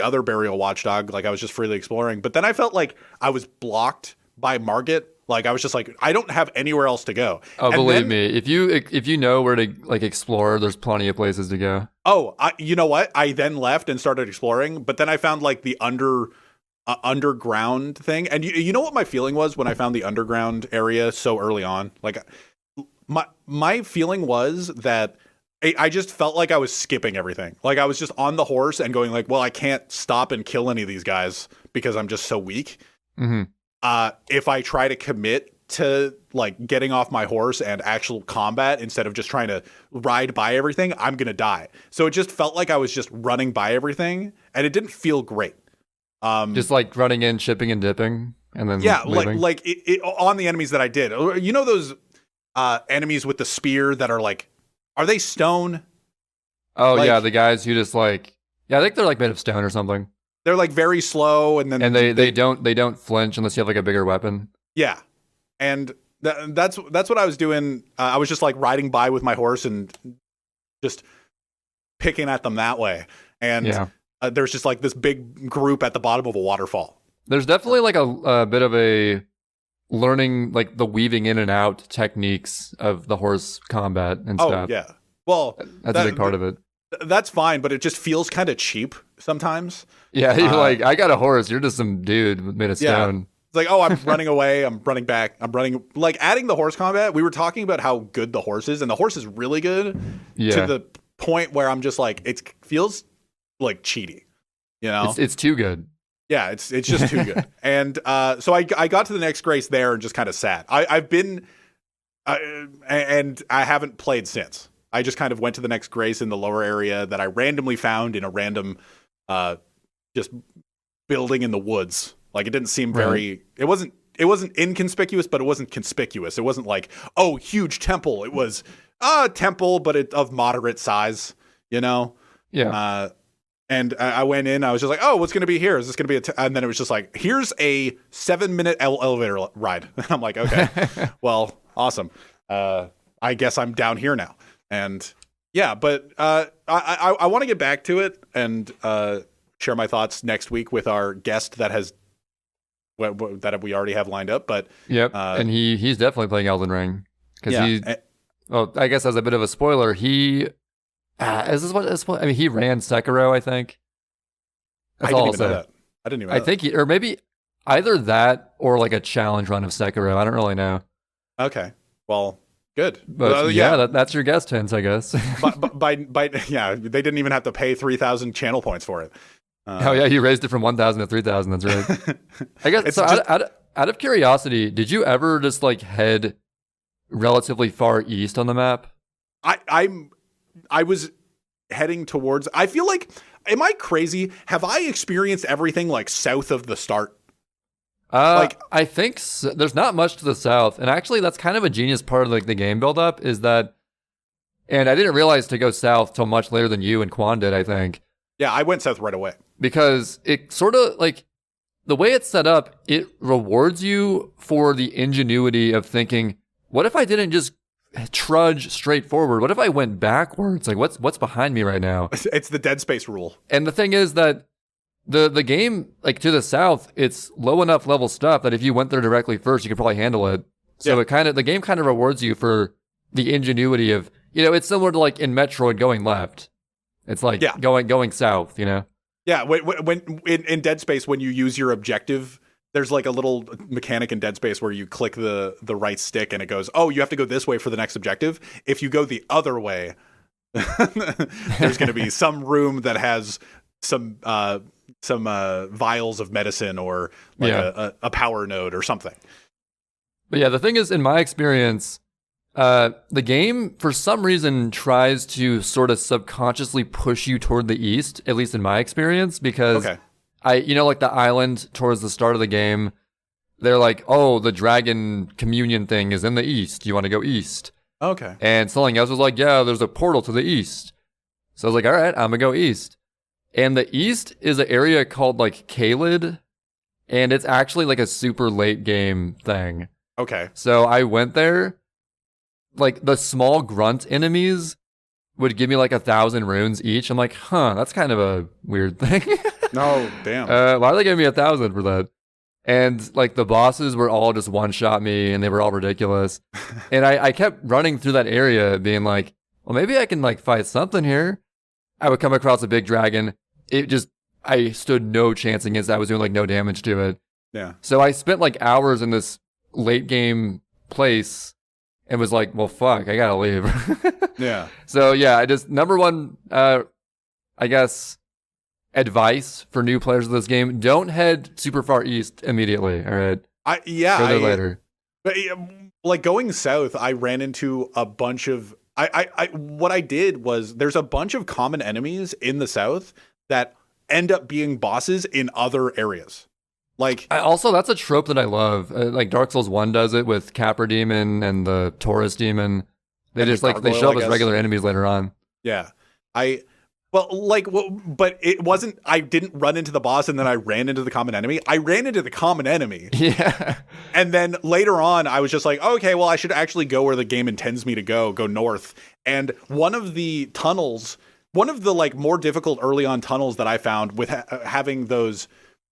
other Burial Watchdog. Like, I was just freely exploring. But then I felt like I was blocked by Margit. Like, I was just like, I don't have anywhere else to go. Oh, and believe me, if you know where to like explore, there's plenty of places to go. Oh, you know what? I then left and started exploring, but then I found like the underground thing. And you know what my feeling was when I found the underground area so early on? Like, my feeling was that I just felt like I was skipping everything. Like, I was just on the horse and going like, well, I can't stop and kill any of these guys because I'm just so weak. Mm-hmm. If I try to commit to like getting off my horse and actual combat instead of just trying to ride by everything, I'm going to die. So it just felt like I was just running by everything, and it didn't feel great. Just like running in, shipping and dipping, and then leaving. like on the enemies that I did. You know those enemies with the spear that are like, are they stone? Oh, like, yeah, the guys who just like, I think they're like made of stone or something. They're like very slow, and then they don't flinch unless you have like a bigger weapon. Yeah, and that's what I was doing. I was just like riding by with my horse and just picking at them that way. And there's just like this big group at the bottom of a waterfall. There's definitely like a bit of a learning, like the weaving in and out techniques of the horse combat and stuff. Oh yeah, well, that's a big part of it. That's fine, but it just feels kind of cheap sometimes. Yeah, you're like, I got a horse. You're just some dude made of stone. Yeah. It's like, oh, I'm running away. I'm running back. I'm running. Like, adding the horse combat, we were talking about how good the horse is, and the horse is really good to the point where I'm just like, it feels like cheaty. You know? It's too good. Yeah, it's just too good. And so I got to the next grace there and just kind of sat. I've been, and I haven't played since. I just kind of went to the next grace in the lower area that I randomly found in a random just building in the woods. Like, it didn't seem very it wasn't inconspicuous, but it wasn't conspicuous. It wasn't like, oh, huge temple. It was a temple, but of moderate size, you know? Yeah. And I went in, I was just like, oh, what's going to be here? Is this going to be and then it was just like, here's a 7-minute elevator ride. And I'm like, okay, well, awesome. I guess I'm down here now. And yeah, but I want to get back to it and share my thoughts next week with our guest that we already have lined up. But and he's definitely playing Elden Ring because I guess as a bit of a spoiler, he is this what I mean? He ran Sekiro, I think. That's all I'll say. I didn't even know that. think or maybe either that or like a challenge run of Sekiro. I don't really know. Okay, well. Good. But that's your guest hint, I guess. Yeah, they didn't even have to pay 3,000 channel points for it. You raised it from 1,000 to 3,000. That's right. I guess. So out of curiosity, did you ever just like head relatively far east on the map? I was heading towards. I feel like, am I crazy? Have I experienced everything like south of the start? I think so. There's not much to the south, and actually, that's kind of a genius part of like the game build-up is that. And I didn't realize to go south till much later than you and Quan did. I think. Yeah, I went south right away because it sort of like the way it's set up. It rewards you for the ingenuity of thinking, "What if I didn't just trudge straight forward? What if I went backwards? Like, what's behind me right now?" It's the Dead Space rule. And the thing is that. The game, like to the south, it's low enough level stuff that if you went there directly first, you could probably handle it. So the game kind of rewards you for the ingenuity of, it's similar to like in Metroid going left. It's like going south, Yeah, when in Dead Space, when you use your objective, there's like a little mechanic in Dead Space where you click the right stick and it goes, oh, you have to go this way for the next objective. If you go the other way, there's going to be some room that has some vials of medicine or like a power node or something. But yeah, the thing is, in my experience, the game for some reason tries to sort of subconsciously push you toward the east, at least in my experience, because like the island towards the start of the game, they're like, oh, the dragon communion thing is in the east. You want to go east? Okay. And something else was like, yeah, there's a portal to the east. So I was like, all right, I'm gonna go east. And the east is an area called like Caelid, and it's actually like a super late game thing. Okay. So I went there, like the small grunt enemies would give me like 1,000 runes each. I'm like, that's kind of a weird thing. No, damn. Why are they giving me 1,000 for that? And like the bosses were all just one-shot me, and they were all ridiculous. And I kept running through that area being like, well, maybe I can like fight something here. I would come across a big dragon. I stood no chance against that. I was doing like no damage to it. Yeah. So I spent like hours in this late game place and was like, well, fuck, I gotta leave. Yeah. So yeah, number one, I guess, advice for new players of this game, don't head super far east immediately. All right. Go there later. But like going south, I ran into a bunch of, what I did was there's a bunch of common enemies in the south that end up being bosses in other areas. Like that's a trope that I love. Like Dark Souls 1 does it with Capra Demon and the Taurus Demon. They just like they show up as regular enemies later on. Yeah. But it wasn't, I didn't run into the boss and then I ran into the common enemy. I ran into the common enemy. Yeah. And then later on, I was just like, okay, well, I should actually go where the game intends me to go north. And one of the like more difficult early on tunnels that I found with having those,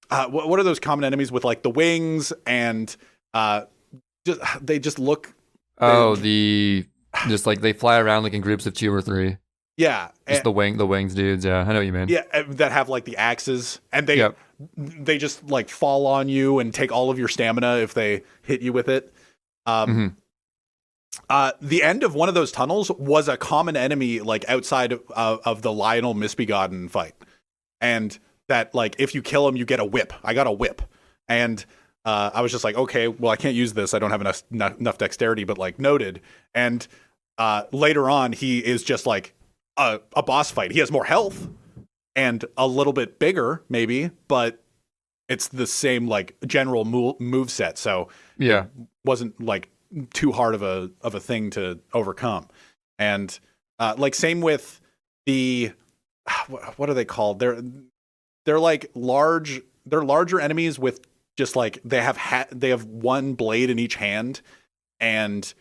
what are those common enemies with like the wings and they just look. Just like they fly around like in groups of 2 or 3. Yeah. Just the wings dudes. Yeah, I know what you mean. Yeah, that have like the axes and they just like fall on you and take all of your stamina if they hit you with it. The end of one of those tunnels was a common enemy like outside of the Lionel Misbegotten fight. And that like if you kill him, you get a whip. I got a whip. And I was just like, okay, well, I can't use this. I don't have enough dexterity, but like noted. And later on, he is just like a boss fight. He has more health and a little bit bigger, maybe, but it's the same like general move set. So yeah, it wasn't like too hard of a thing to overcome. And like same with the what are they called? They're like large. They're larger enemies with just like they have one blade in each hand, and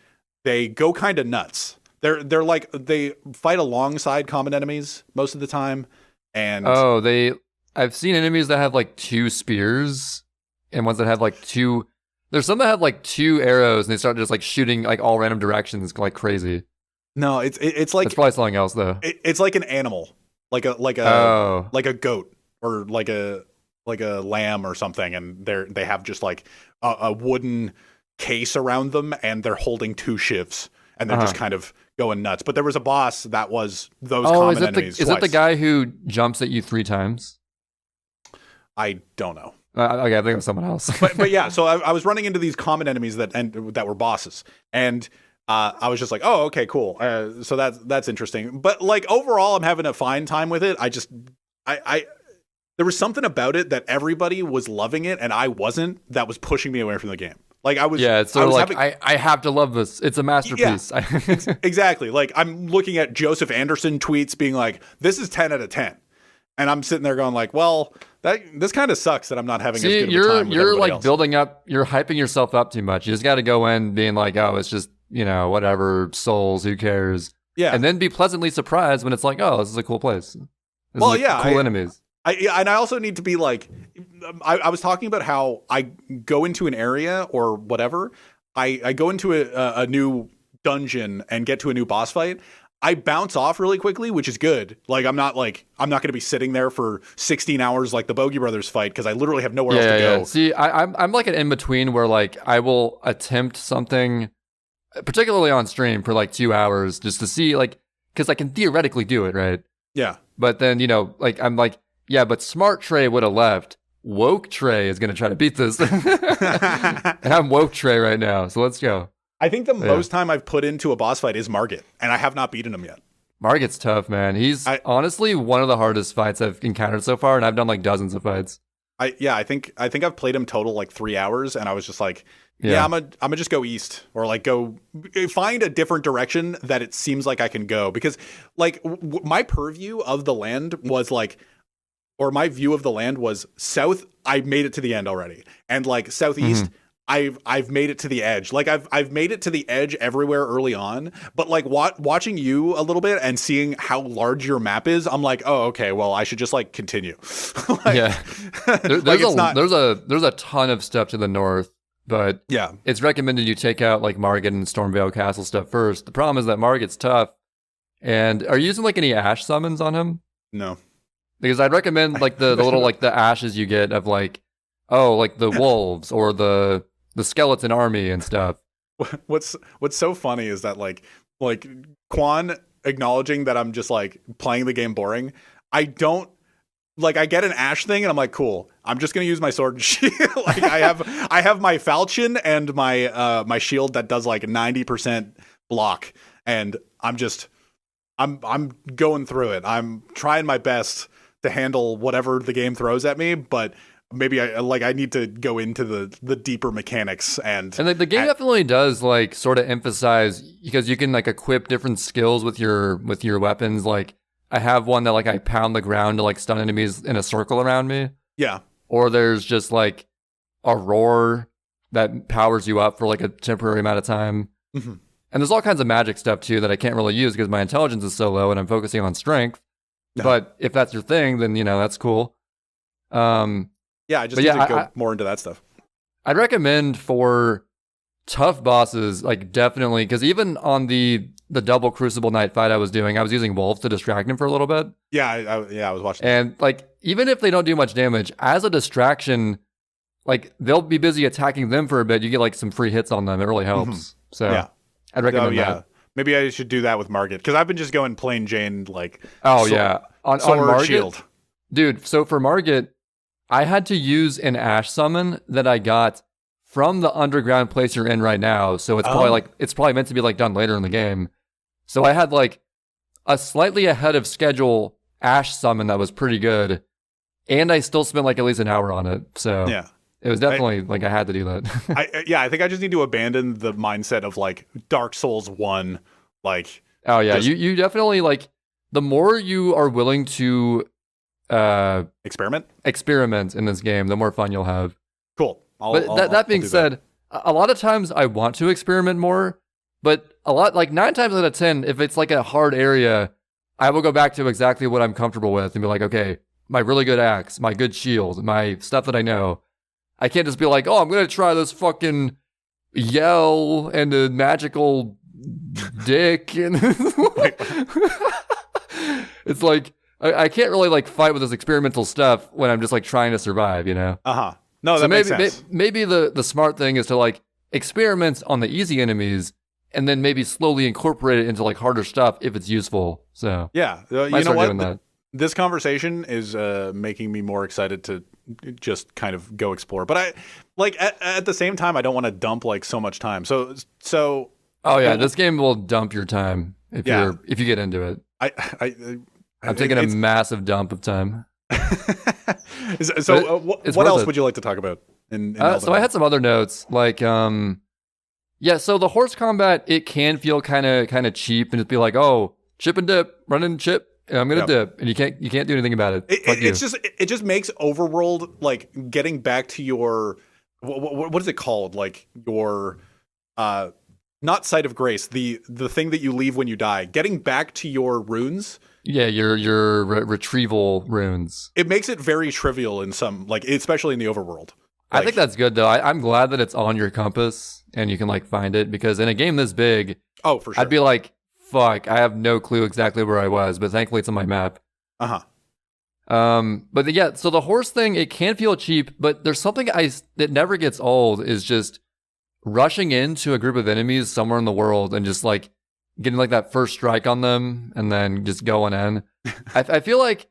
they go kind of nuts. They're like they fight alongside common enemies most of the time. And I've seen enemies that have like 2 spears and ones that have like 2. There's some that have like 2 arrows and they start just like shooting like all random directions like crazy. No, it's like it's probably something else though. It's like an animal, like a goat or like a lamb or something, and they have just like a wooden case around them, and they're holding 2 shivs, and they're just kind of going nuts. But there was a boss that was those common enemies. Is that the guy who jumps at you 3 times? I don't know. Okay, I think it was someone else. but yeah, so I was running into these common enemies that were bosses, and I was just like, oh, okay, cool. So that's interesting. But like overall, I'm having a fine time with it. I there was something about it that everybody was loving it and I wasn't, that was pushing me away from the game. Like I was, it's sort of like I have to love this. It's a masterpiece. Yeah, exactly. Like I'm looking at Joseph Anderson tweets being like, "This is 10 out of 10," and I'm sitting there going like, "Well, this kind of sucks that I'm not having as good of a time." You're like else. Building up. You're hyping yourself up too much. You just got to go in being like, "Oh, it's just whatever, Souls. Who cares?" Yeah, and then be pleasantly surprised when it's like, "Oh, this is a cool place." Cool enemies. And I also need to be like, I was talking about how I go into an area or whatever. I go into a new dungeon and get to a new boss fight. I bounce off really quickly, which is good. Like I'm not going to be sitting there for 16 hours like the Bogey Brothers fight because I literally have nowhere else to go. Yeah. See, I'm like an in between where like I will attempt something, particularly on stream for like 2 hours just to see like because I can theoretically do it, right? Yeah. But then like I'm like. Yeah, but Smart Trey would have left. Woke Trey is going to try to beat this. And I'm Woke Trey right now, so let's go. I think the most time I've put into a boss fight is Margit, and I have not beaten him yet. Margit's tough, man. He's honestly one of the hardest fights I've encountered so far, and I've done like dozens of fights. I think I've played him total like 3 hours, and I was just like, I'm gonna just go east or like go find a different direction that it seems like I can go because like my purview of the land was like. Or my view of the land was south. I made it to the end already, and like southeast, I've made it to the edge. Like I've made it to the edge everywhere early on. But like watching you a little bit and seeing how large your map is, I'm like, oh, okay. Well, I should just like continue. There's a ton of stuff to the north, but it's recommended you take out like Margit and Stormveil Castle stuff first. The problem is that Margit's tough. And are you using like any ash summons on him? No. Because I'd recommend like the little like the ashes you get of like like the wolves or the skeleton army and stuff. What's so funny is that like Quan acknowledging that I'm just like playing the game boring. I don't like I get an ash thing and I'm like, cool. I'm just gonna use my sword and shield. Like I have my falchion and my shield that does like 90% block, and I'm going through it. I'm trying my best to handle whatever the game throws at me, but maybe I need to go into the deeper mechanics and the game definitely does like sort of emphasize because you can like equip different skills with your weapons. Like I have one that like I pound the ground to like stun enemies in a circle around me. Yeah. Or there's just like a roar that powers you up for like a temporary amount of time. Mm-hmm. And there's all kinds of magic stuff too that I can't really use because my intelligence is so low and I'm focusing on strength. No. But if that's your thing, then that's cool. I just need to go more into that stuff. I'd recommend for tough bosses, like definitely, because even on the double Crucible Knight fight I was doing, I was using wolves to distract him for a little bit. Yeah, I was watching. And like, even if they don't do much damage, as a distraction, like they'll be busy attacking them for a bit. You get like some free hits on them. It really helps. Mm-hmm. So I'd recommend that. Maybe I should do that with Margit because I've been just going plain Jane like. On Margit, shield. Dude. So for Margit, I had to use an ash summon that I got from the underground place you're in right now. So it's probably meant to be like done later in the game. So I had like a slightly ahead of schedule ash summon that was pretty good, and I still spent like at least an hour on it. So it was definitely like I had to do that. I think I just need to abandon the mindset of like Dark Souls 1. Like, oh yeah, you definitely like the more you are willing to experiment in this game, the more fun you'll have. Cool. That being said, a lot of times I want to experiment more, but like 9 times out of 10, if it's like a hard area, I will go back to exactly what I'm comfortable with and be like, okay, my really good axe, my good shield, my stuff that I know. I can't just be like, oh, I'm going to try this fucking yell and a magical dick. And it's like, I can't really like fight with this experimental stuff when I'm just like trying to survive, Uh-huh. No, that makes sense. Maybe the smart thing is to like experiment on the easy enemies and then maybe slowly incorporate it into like harder stuff if it's useful. So yeah, you know what? This conversation is making me more excited to just kind of go explore. But I like at the same time, I don't want to dump like so much time. So. Oh yeah, this game will dump your time if you get into it. I'm taking a massive dump of time. So what else would you like to talk about? So I had some other notes like so the horse combat, it can feel kind of cheap and just be like, oh, chip and dip, run and chip, I'm gonna dip, and you can't do anything about it. It just makes overworld like getting back to your what is it called, like your not Sight of Grace, the thing that you leave when you die, getting back to your runes. Yeah, your retrieval runes. It makes it very trivial in some, like, especially in the overworld. I think that's good though. I'm glad that it's on your compass and you can like find it, because in a game this big, oh for sure, I'd be like, fuck, I have no clue exactly where I was, but thankfully it's on my map. But yeah, so the horse thing, it can feel cheap, but there's something that never gets old is just rushing into a group of enemies somewhere in the world and just like getting like that first strike on them and then just going in. I feel like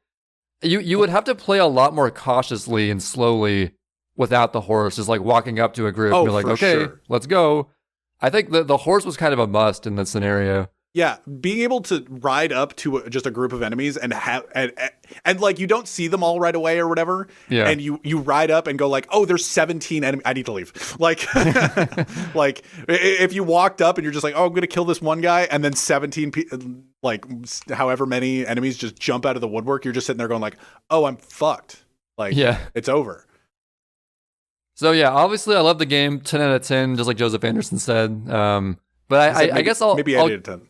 you would have to play a lot more cautiously and slowly without the horse, just like walking up to a group and be like, okay, sure, let's go. I think the horse was kind of a must in this scenario. Yeah, being able to ride up to just a group of enemies and have and like you don't see them all right away or whatever. Yeah. And you ride up and go like, oh, there's 17 enemies. I need to leave. Like, like if you walked up and you're just like, oh, I'm gonna kill this one guy, and then 17 like however many enemies just jump out of the woodwork, you're just sitting there going like, oh, I'm fucked. Like, yeah, it's over. So yeah, obviously I love the game, 10 out of 10, just like Joseph Anderson said. But I guess I'll maybe 8 out of 10.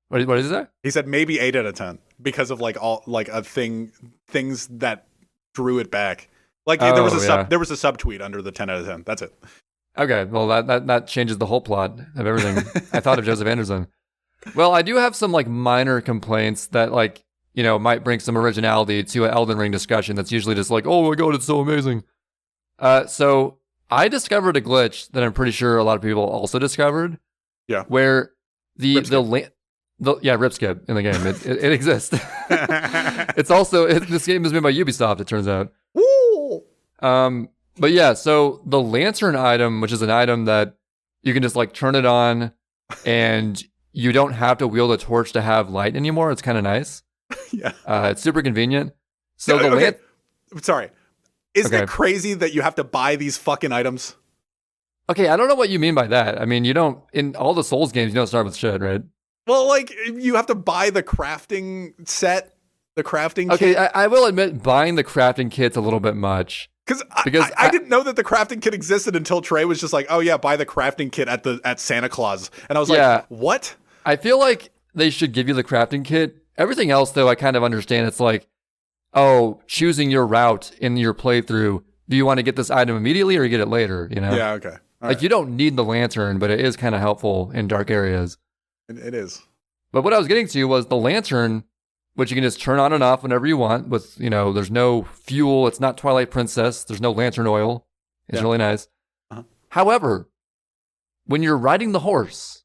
What is that? He said maybe 8 out of 10 because of like all like things that drew it back. Like there was a subtweet under the 10 out of 10. That's it. Okay, well that changes the whole plot of everything. I thought of Joseph Anderson. Well, I do have some like minor complaints that like, you know, might bring some originality to an Elden Ring discussion that's usually just like, oh my god, it's so amazing. So I discovered a glitch that I'm pretty sure a lot of people also discovered. Yeah. Where rip skip in the game. It exists. It's also this game is made by Ubisoft, it turns out. Woo! But yeah, so the lantern item, which is an item that you can just like turn it on and you don't have to wield a torch to have light anymore. It's kind of nice. Yeah. It's super convenient. So Sorry. Isn't it crazy that you have to buy these fucking items? Okay, I don't know what you mean by that. I mean, you don't, in all the Souls games, you don't start with shit, right? Well, like, you have to buy the crafting set, the crafting kit. Okay, I will admit buying the crafting kit's a little bit much. Because I didn't know that the crafting kit existed until Trey was just like, oh yeah, buy the crafting kit at Santa Claus. And I was like, what? I feel like they should give you the crafting kit. Everything else, though, I kind of understand. It's like, oh, choosing your route in your playthrough. Do you want to get this item immediately or get it later? You know? Yeah, okay. All right. You don't need the lantern, but it is kind of helpful in dark areas. It is. But what I was getting to was the lantern, which you can just turn on and off whenever you want with, you know, there's no fuel. It's not Twilight Princess. There's no lantern oil. It's really nice. Uh-huh. However, when you're riding the horse,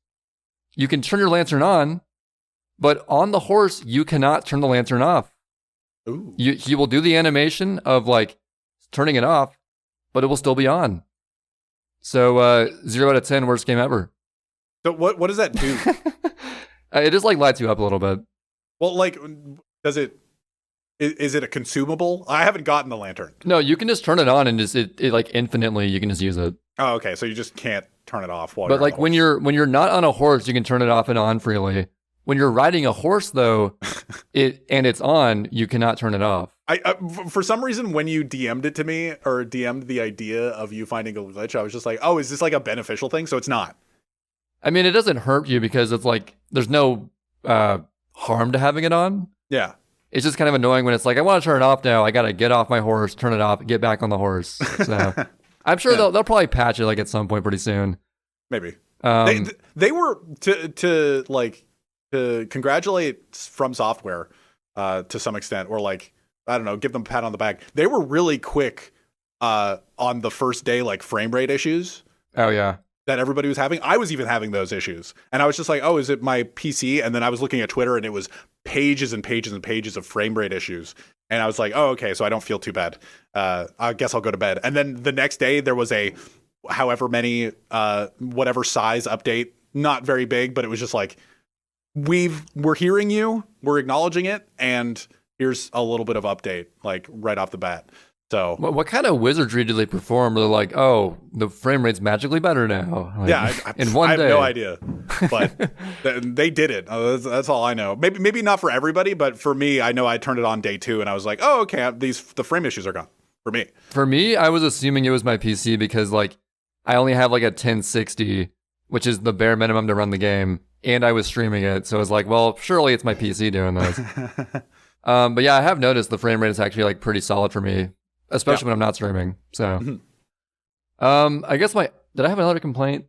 you can turn your lantern on, but on the horse, you cannot turn the lantern off. Ooh. You will do the animation of like turning it off, but it will still be on. So 0 out of 10, worst game ever. So what does that do? It just like lights you up a little bit. Well, like, is it a consumable? I haven't gotten the lantern. No, you can just turn it on and just it like infinitely you can just use it. Oh, okay. So you just can't turn it off while. But like when you're not on a horse, you can turn it off and on freely. When you're riding a horse, though, it's on, you cannot turn it off. I for some reason, when you DM'd it to me or DM'd the idea of you finding a glitch, I was just like, oh, is this like a beneficial thing? So it's not. I mean, it doesn't hurt you because it's like there's no harm to having it on. Yeah. It's just kind of annoying when it's like, I want to turn it off now. I got to get off my horse, turn it off, get back on the horse. So I'm sure they'll probably patch it like at some point pretty soon. Maybe. They were to congratulate From Software to some extent, or like, I don't know, give them a pat on the back. They were really quick on the first day, like frame rate issues. Oh yeah. that everybody was having. I was even having those issues. And I was just like, oh, is it my PC? And then I was looking at Twitter and it was pages and pages and pages of frame rate issues. And I was like, oh, okay, so I don't feel too bad. I guess I'll go to bed. And then the next day there was a however many, whatever size update, not very big, but it was just like, we're hearing you, we're acknowledging it, and here's a little bit of update, like right off the bat. So what kind of wizardry do they perform? They're like, oh, the frame rate's magically better now. Like, yeah, in one day. I have no idea, but they did it. That's all I know. Maybe not for everybody, but for me, I know I turned it on day 2, and I was like, oh, okay, the frame issues are gone for me. For me, I was assuming it was my PC because like I only have like a 1060, which is the bare minimum to run the game, and I was streaming it, so I was like, well, surely it's my PC doing this. But yeah, I have noticed the frame rate is actually like pretty solid for me. Especially when I'm not streaming. So, I guess did I have another complaint?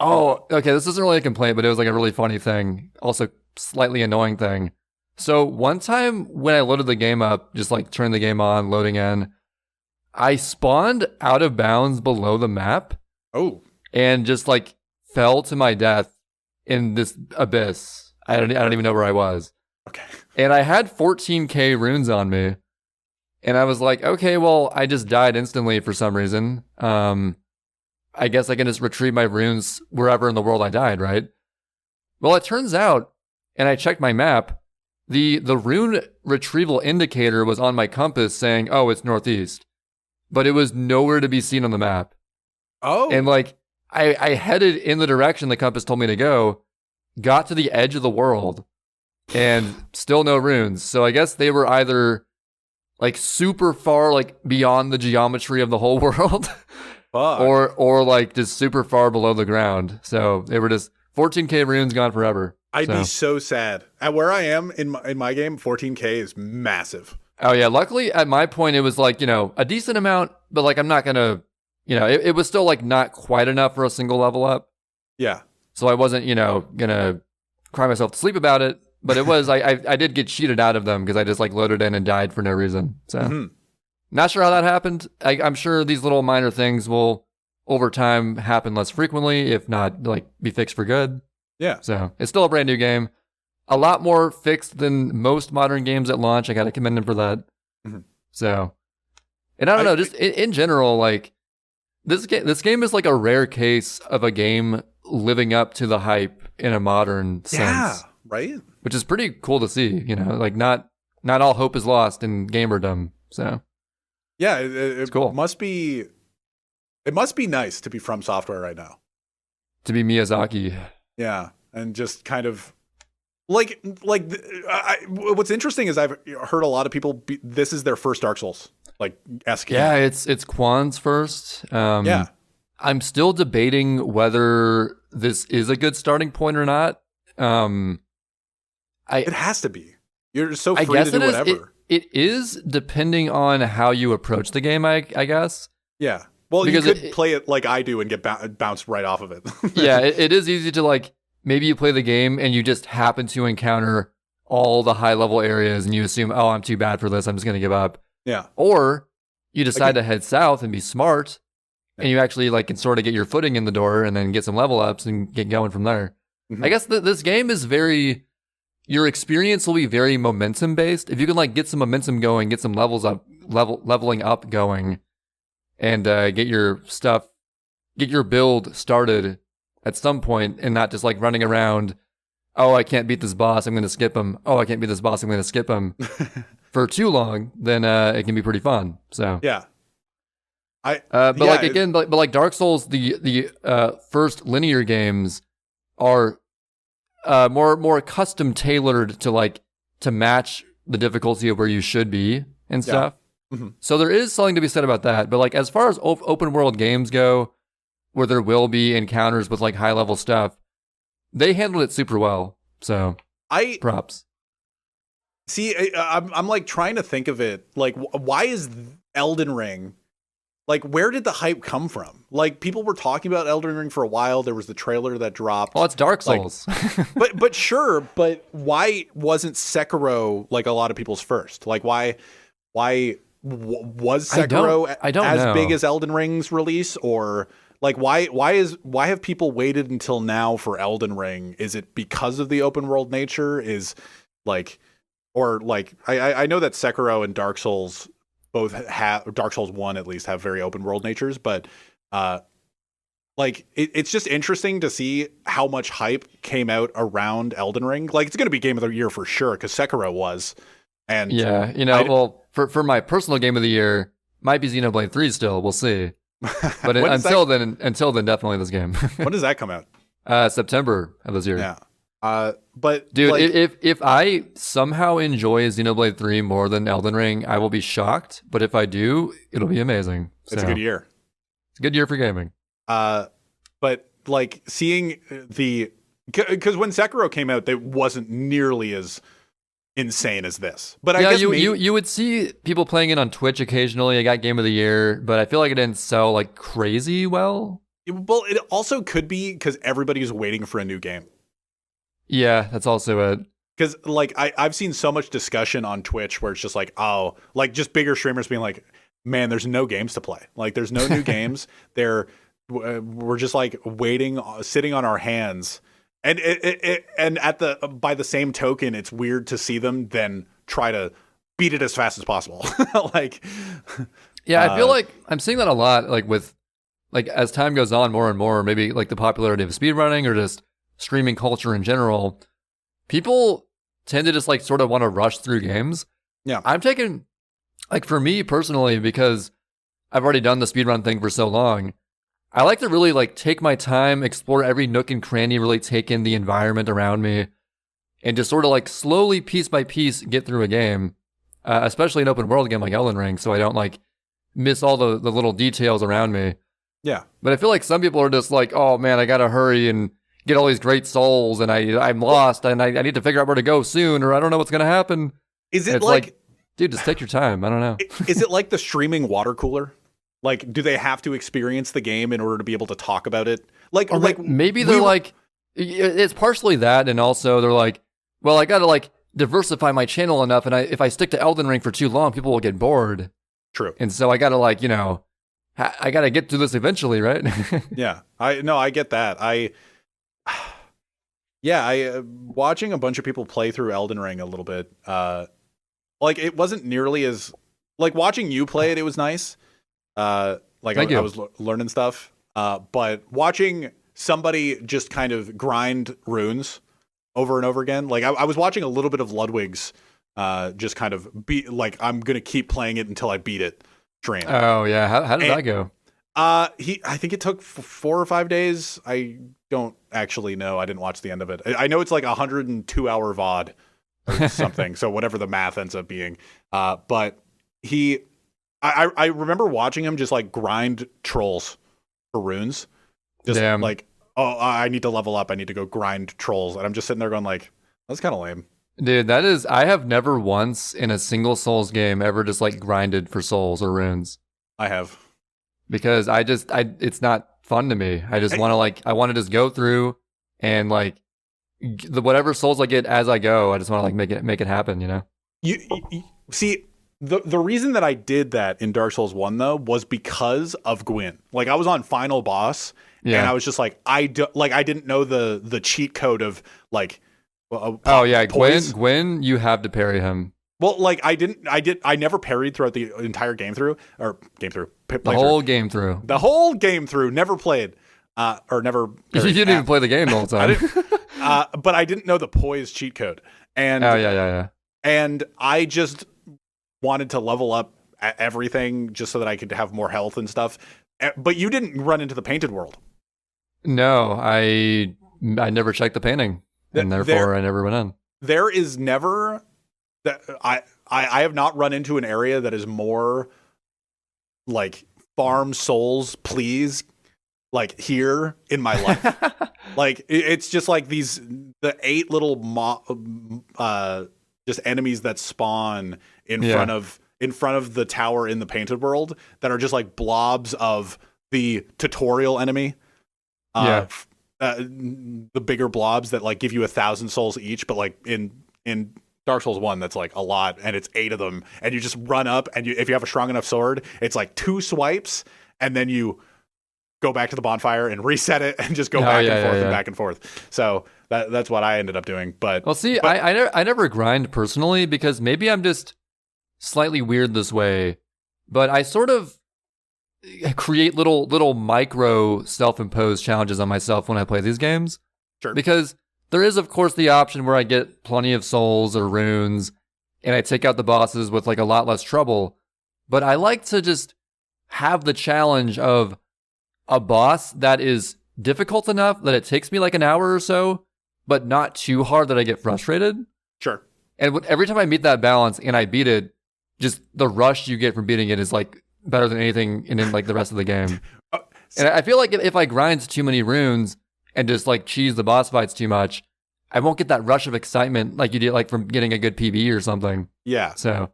Oh, okay. This isn't really a complaint, but it was like a really funny thing. Also, slightly annoying thing. So one time when I loaded the game up, just like turned the game on, loading in, I spawned out of bounds below the map. Oh. And just like fell to my death in this abyss. I don't even know where I was. Okay. And I had 14k runes on me. And I was like, okay, well, I just died instantly for some reason. I guess I can just retrieve my runes wherever in the world I died, right? Well, it turns out, and I checked my map, the rune retrieval indicator was on my compass saying, oh, it's northeast. But it was nowhere to be seen on the map. Oh. And like, I headed in the direction the compass told me to go, got to the edge of the world, and still no runes. So I guess they were either like super far, like beyond the geometry of the whole world, or like just super far below the ground. So they were just 14k runes gone forever. I'd be so sad. At where I am in my game, 14k is massive. Oh yeah, luckily at my point it was like, you know, a decent amount, but like I'm not gonna, you know, it was still like not quite enough for a single level up. Yeah. So I wasn't, you know, gonna cry myself to sleep about it. But it was, I did get cheated out of them because I just like loaded in and died for no reason. So not sure how that happened. I'm sure these little minor things will over time happen less frequently, if not like be fixed for good. Yeah. So it's still a brand new game. A lot more fixed than most modern games at launch. I got to commend them for that. So, and I don't know, just in general, like this game is like a rare case of a game living up to the hype in a modern sense. Yeah, right? Which is pretty cool to see, you know, like not all hope is lost in gamerdom. So yeah, it's cool. It must be nice to be From Software right now. To be Miyazaki. Yeah, and just kind of like what's interesting is I've heard a lot of people this is their first Dark Souls like esque. Yeah, it's Quan's first. Yeah, I'm still debating whether this is a good starting point or not. It has to be. You're so free to do whatever. It is, depending on how you approach the game, I guess. Yeah. Well, because you could play it like I do and get bounced right off of it. Yeah, it is easy to like, maybe you play the game and you just happen to encounter all the high-level areas and you assume, oh, I'm too bad for this, I'm just going to give up. Yeah. Or you decide to head south and be smart, and you actually like can sort of get your footing in the door and then get some level ups and get going from there. I guess this game is very... Your experience will be very momentum based. If you can like get some momentum going, get some leveling up going, and get your build started at some point, and not just like running around. Oh, I can't beat this boss, I'm going to skip him. Oh, I can't beat this boss, I'm going to skip him for too long. Then it can be pretty fun. So yeah, but like Dark Souls, the first linear games are more custom tailored to match the difficulty of where you should be and stuff. So there is something to be said about that. But like as far as open world games go, where there will be encounters with like high level stuff, they handled it super well. So props. See, I'm like trying to think of it. Like, why is Elden Ring? Like, where did the hype come from? Like, people were talking about Elden Ring for a while. There was the trailer that dropped. Well, it's Dark Souls. Like, but sure. But why wasn't Sekiro like a lot of people's first? Like, why was Sekiro I don't as know. big as Elden Ring's release? Or Like, why have people waited until now for Elden Ring? Is it because of the open world nature? Is like, or like, I know that Sekiro and Dark Souls both have, Dark Souls 1 at least, have very open world natures, but like it's just interesting to see how much hype came out around Elden Ring. Like, it's going to be game of the year for sure because Sekiro was. And yeah, for my personal game of the year, might be Xenoblade 3 still. We'll see. But until then, definitely this game. When does that come out? September of this year. Yeah. But dude, like, if I somehow enjoy Xenoblade 3 more than Elden Ring, I will be shocked. But if I do, it'll be amazing. It's a good year. It's a good year for gaming. But like seeing because when Sekiro came out, it wasn't nearly as insane as this. But I guess you would see people playing it on Twitch occasionally. I got Game of the Year, but I feel like it didn't sell like crazy well. Well, it also could be because everybody's waiting for a new game. Yeah, that's also it. Because like I've seen so much discussion on Twitch where it's just like, oh, like just bigger streamers being like, man, there's no games to play. Like there's no new games. We're just like waiting, sitting on our hands. And by the same token, it's weird to see them then try to beat it as fast as possible. Like, yeah, I feel like I'm seeing that a lot. Like with, like as time goes on, more and more, maybe like the popularity of speedrunning or just streaming culture in general, people tend to just like sort of want to rush through games. Yeah, I'm taking, like for me personally, because I've already done the speedrun thing for so long. I like to really like take my time, explore every nook and cranny, really take in the environment around me, and just sort of like slowly, piece by piece, get through a game, especially an open world game like Elden Ring, so I don't like miss all the little details around me. Yeah. But I feel like some people are just like, oh man, I gotta hurry and get all these great souls, and I'm lost, and I need to figure out where to go soon, or I don't know what's gonna happen. Is it like, dude, just take your time. I don't know. Is it like the streaming water cooler? Like, do they have to experience the game in order to be able to talk about it? Like, or like maybe they're like, it's partially that, and also they're like, well, I gotta like diversify my channel enough, and if I stick to Elden Ring for too long, people will get bored. True. And so I gotta like, I gotta get to this eventually, right? Yeah, I get that. Watching a bunch of people play through Elden Ring a little bit, like it wasn't nearly as like watching you play it. It was nice. I was learning stuff, but watching somebody just kind of grind runes over and over again. Like I was watching a little bit of Ludwig's, just kind of be like, I'm going to keep playing it until I beat it. Stream. Oh yeah. How did that go? I think it took 4 or 5 days. I don't actually know. I didn't watch the end of it. I know it's like 102-hour VOD or something. So whatever the math ends up being, but I remember watching him just like grind trolls for runes. Just Damn. Like, oh, I need to level up. I need to go grind trolls. And I'm just sitting there going like, that's kind of lame. Dude, I have never once in a single Souls game ever just like grinded for souls or runes. I have. Because it's not fun to me. I just want to I want to just go through and like whatever souls I get as I go, I just want to like make it happen, You see, the reason that I did that in Dark Souls 1 though was because of Gwyn. Like I was on final boss and I was just like I didn't know the cheat code of like Gwyn, you have to parry him. Well, like I never parried throughout the entire game through. The whole game through, never played. Or never You didn't even play the game the whole time. But I didn't know the poise cheat code. And yeah. And I just wanted to level up everything just so that I could have more health and stuff. But you didn't run into the painted world. No, I never checked the painting, and therefore I never went in. There is never that I have not run into an area that is more like farm souls, please, like here in my life. Like it's just like the 8 little just enemies that spawn in front of the tower in the painted world that are just like blobs of the tutorial enemy. The bigger blobs that like give you 1,000 souls each, but like in Dark Souls 1, that's like a lot, and it's 8 of them, and you just run up, and if you have a strong enough sword, it's like 2 swipes, and then you go back to the bonfire and reset it and just go back and forth and back and forth. So that's what I ended up doing. But I never grind personally because maybe I'm just slightly weird this way, but I sort of create little micro self-imposed challenges on myself when I play these games. Sure. Because there is, of course, the option where I get plenty of souls or runes and I take out the bosses with like a lot less trouble. But I like to just have the challenge of a boss that is difficult enough that it takes me like an hour or so, but not too hard that I get frustrated. Sure. And every time I meet that balance and I beat it, just the rush you get from beating it is like better than anything in like the rest of the game. And I feel like if I grind too many runes and just like cheese the boss fights too much, I won't get that rush of excitement like you get like from getting a good PB or something. Yeah. So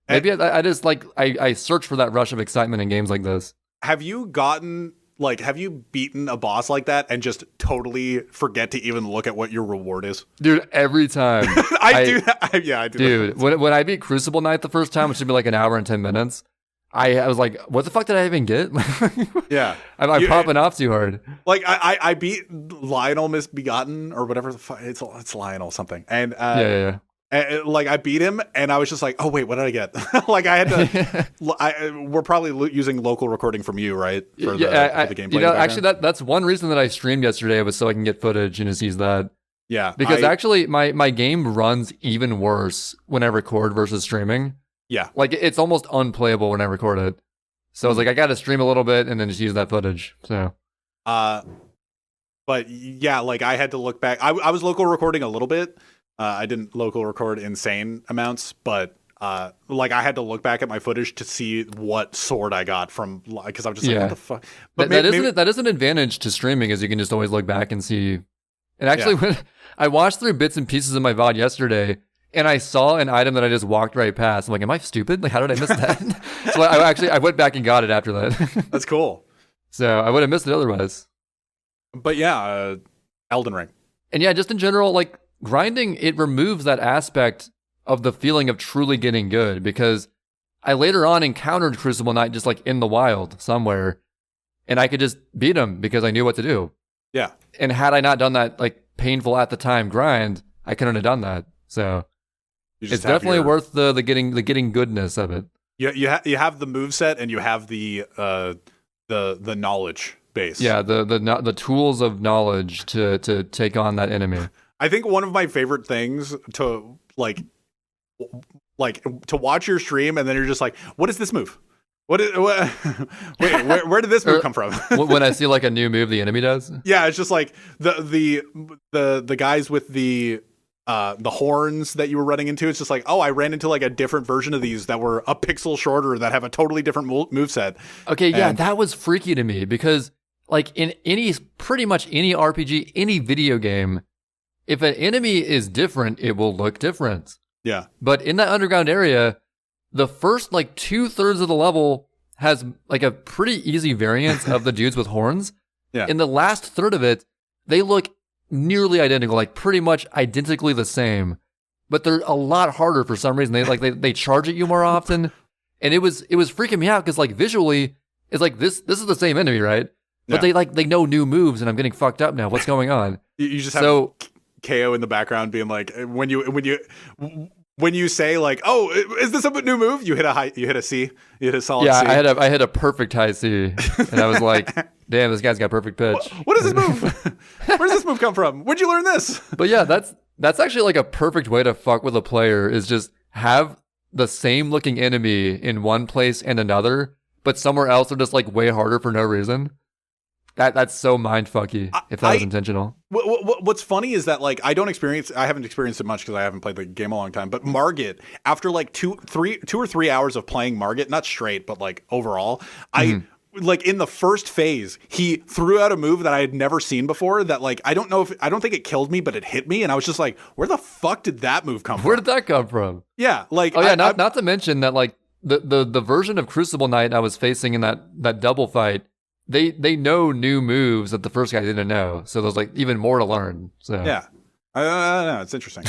maybe I just like I search for that rush of excitement in games like this. Have you beaten a boss like that and just totally forget to even look at what your reward is? Dude, every time. I do that. Yeah, I do. Dude, when I beat Crucible Knight the first time, which should be like an hour and 10 minutes, I was like, what the fuck did I even get? Yeah. I'm popping off too hard. Like, I beat Lionel Misbegotten or whatever the fuck. It's Lionel something. And yeah. And, like, I beat him, and I was just like, oh, wait, what did I get? Like, I had to... we're probably using local recording from you, right? For the gameplay. You know, actually, that's one reason that I streamed yesterday was so I can get footage and just use that. Yeah. Because actually, my game runs even worse when I record versus streaming. Yeah. Like, it's almost unplayable when I record it. So I was like, I got to stream a little bit and then just use that footage. So... But, yeah, like, I had to look back. I was local recording a little bit. I didn't local record insane amounts, but like I had to look back at my footage to see what sword I got from, because I'm just like, what the fuck? But that is an advantage to streaming, is you can just always look back and see. And actually, when I watched through bits and pieces of my VOD yesterday, and I saw an item that I just walked right past. I'm like, am I stupid? Like, how did I miss that? So I went back and got it after that. That's cool. So I would have missed it otherwise. But yeah, Elden Ring. And yeah, just in general, like, grinding, it removes that aspect of the feeling of truly getting good, because I later on encountered Crucible Knight just like in the wild somewhere, and I could just beat him because I knew what to do. Yeah. And had I not done that like painful at the time grind, I couldn't have done that. So it's definitely worth the getting goodness of it. You have the moveset and you have the knowledge base. Yeah, the tools of knowledge to take on that enemy. I think one of my favorite things to like to watch your stream, and then you're just like, what is this move? Wait, where did this move come from? When I see like a new move the enemy does? Yeah, it's just like the guys with the horns that you were running into. It's just like, oh, I ran into like a different version of these that were a pixel shorter that have a totally different moveset. Okay, yeah, that was freaky to me, because like in pretty much any RPG, any video game, if an enemy is different, it will look different. Yeah. But in that underground area, the first like 2/3 of the level has like a pretty easy variance of the dudes with horns. Yeah. In the last third of it, they look nearly identical, like pretty much identically the same. But they're a lot harder for some reason. They charge at you more often. And it was freaking me out, because like visually, it's like this is the same enemy, right? But they know new moves, and I'm getting fucked up now. What's going on? You just have KO in the background being like, when you say like, oh, is this a new move? You hit a C, you hit a solid C. Yeah, I hit a perfect high C, and I was like, damn, this guy's got perfect pitch. What is this move? Where does this move come from? Where'd you learn this? But yeah, that's actually like a perfect way to fuck with a player, is just have the same looking enemy in one place and another, but somewhere else they're just like way harder for no reason. That's so mindfucky if that was intentional. What's funny is that like I haven't experienced it much because I haven't played the game a long time. But Margit, after like 2 or 3 hours of playing Margit, not straight, but like overall, I like in the first phase, he threw out a move that I had never seen before. That like I don't think it killed me, but it hit me, and I was just like, where the fuck did that move come from? Where did that come from? Yeah, like not to mention that like the version of Crucible Knight I was facing in that double fight. They know new moves that the first guy didn't know, so there's like even more to learn. So yeah, I don't know, it's interesting.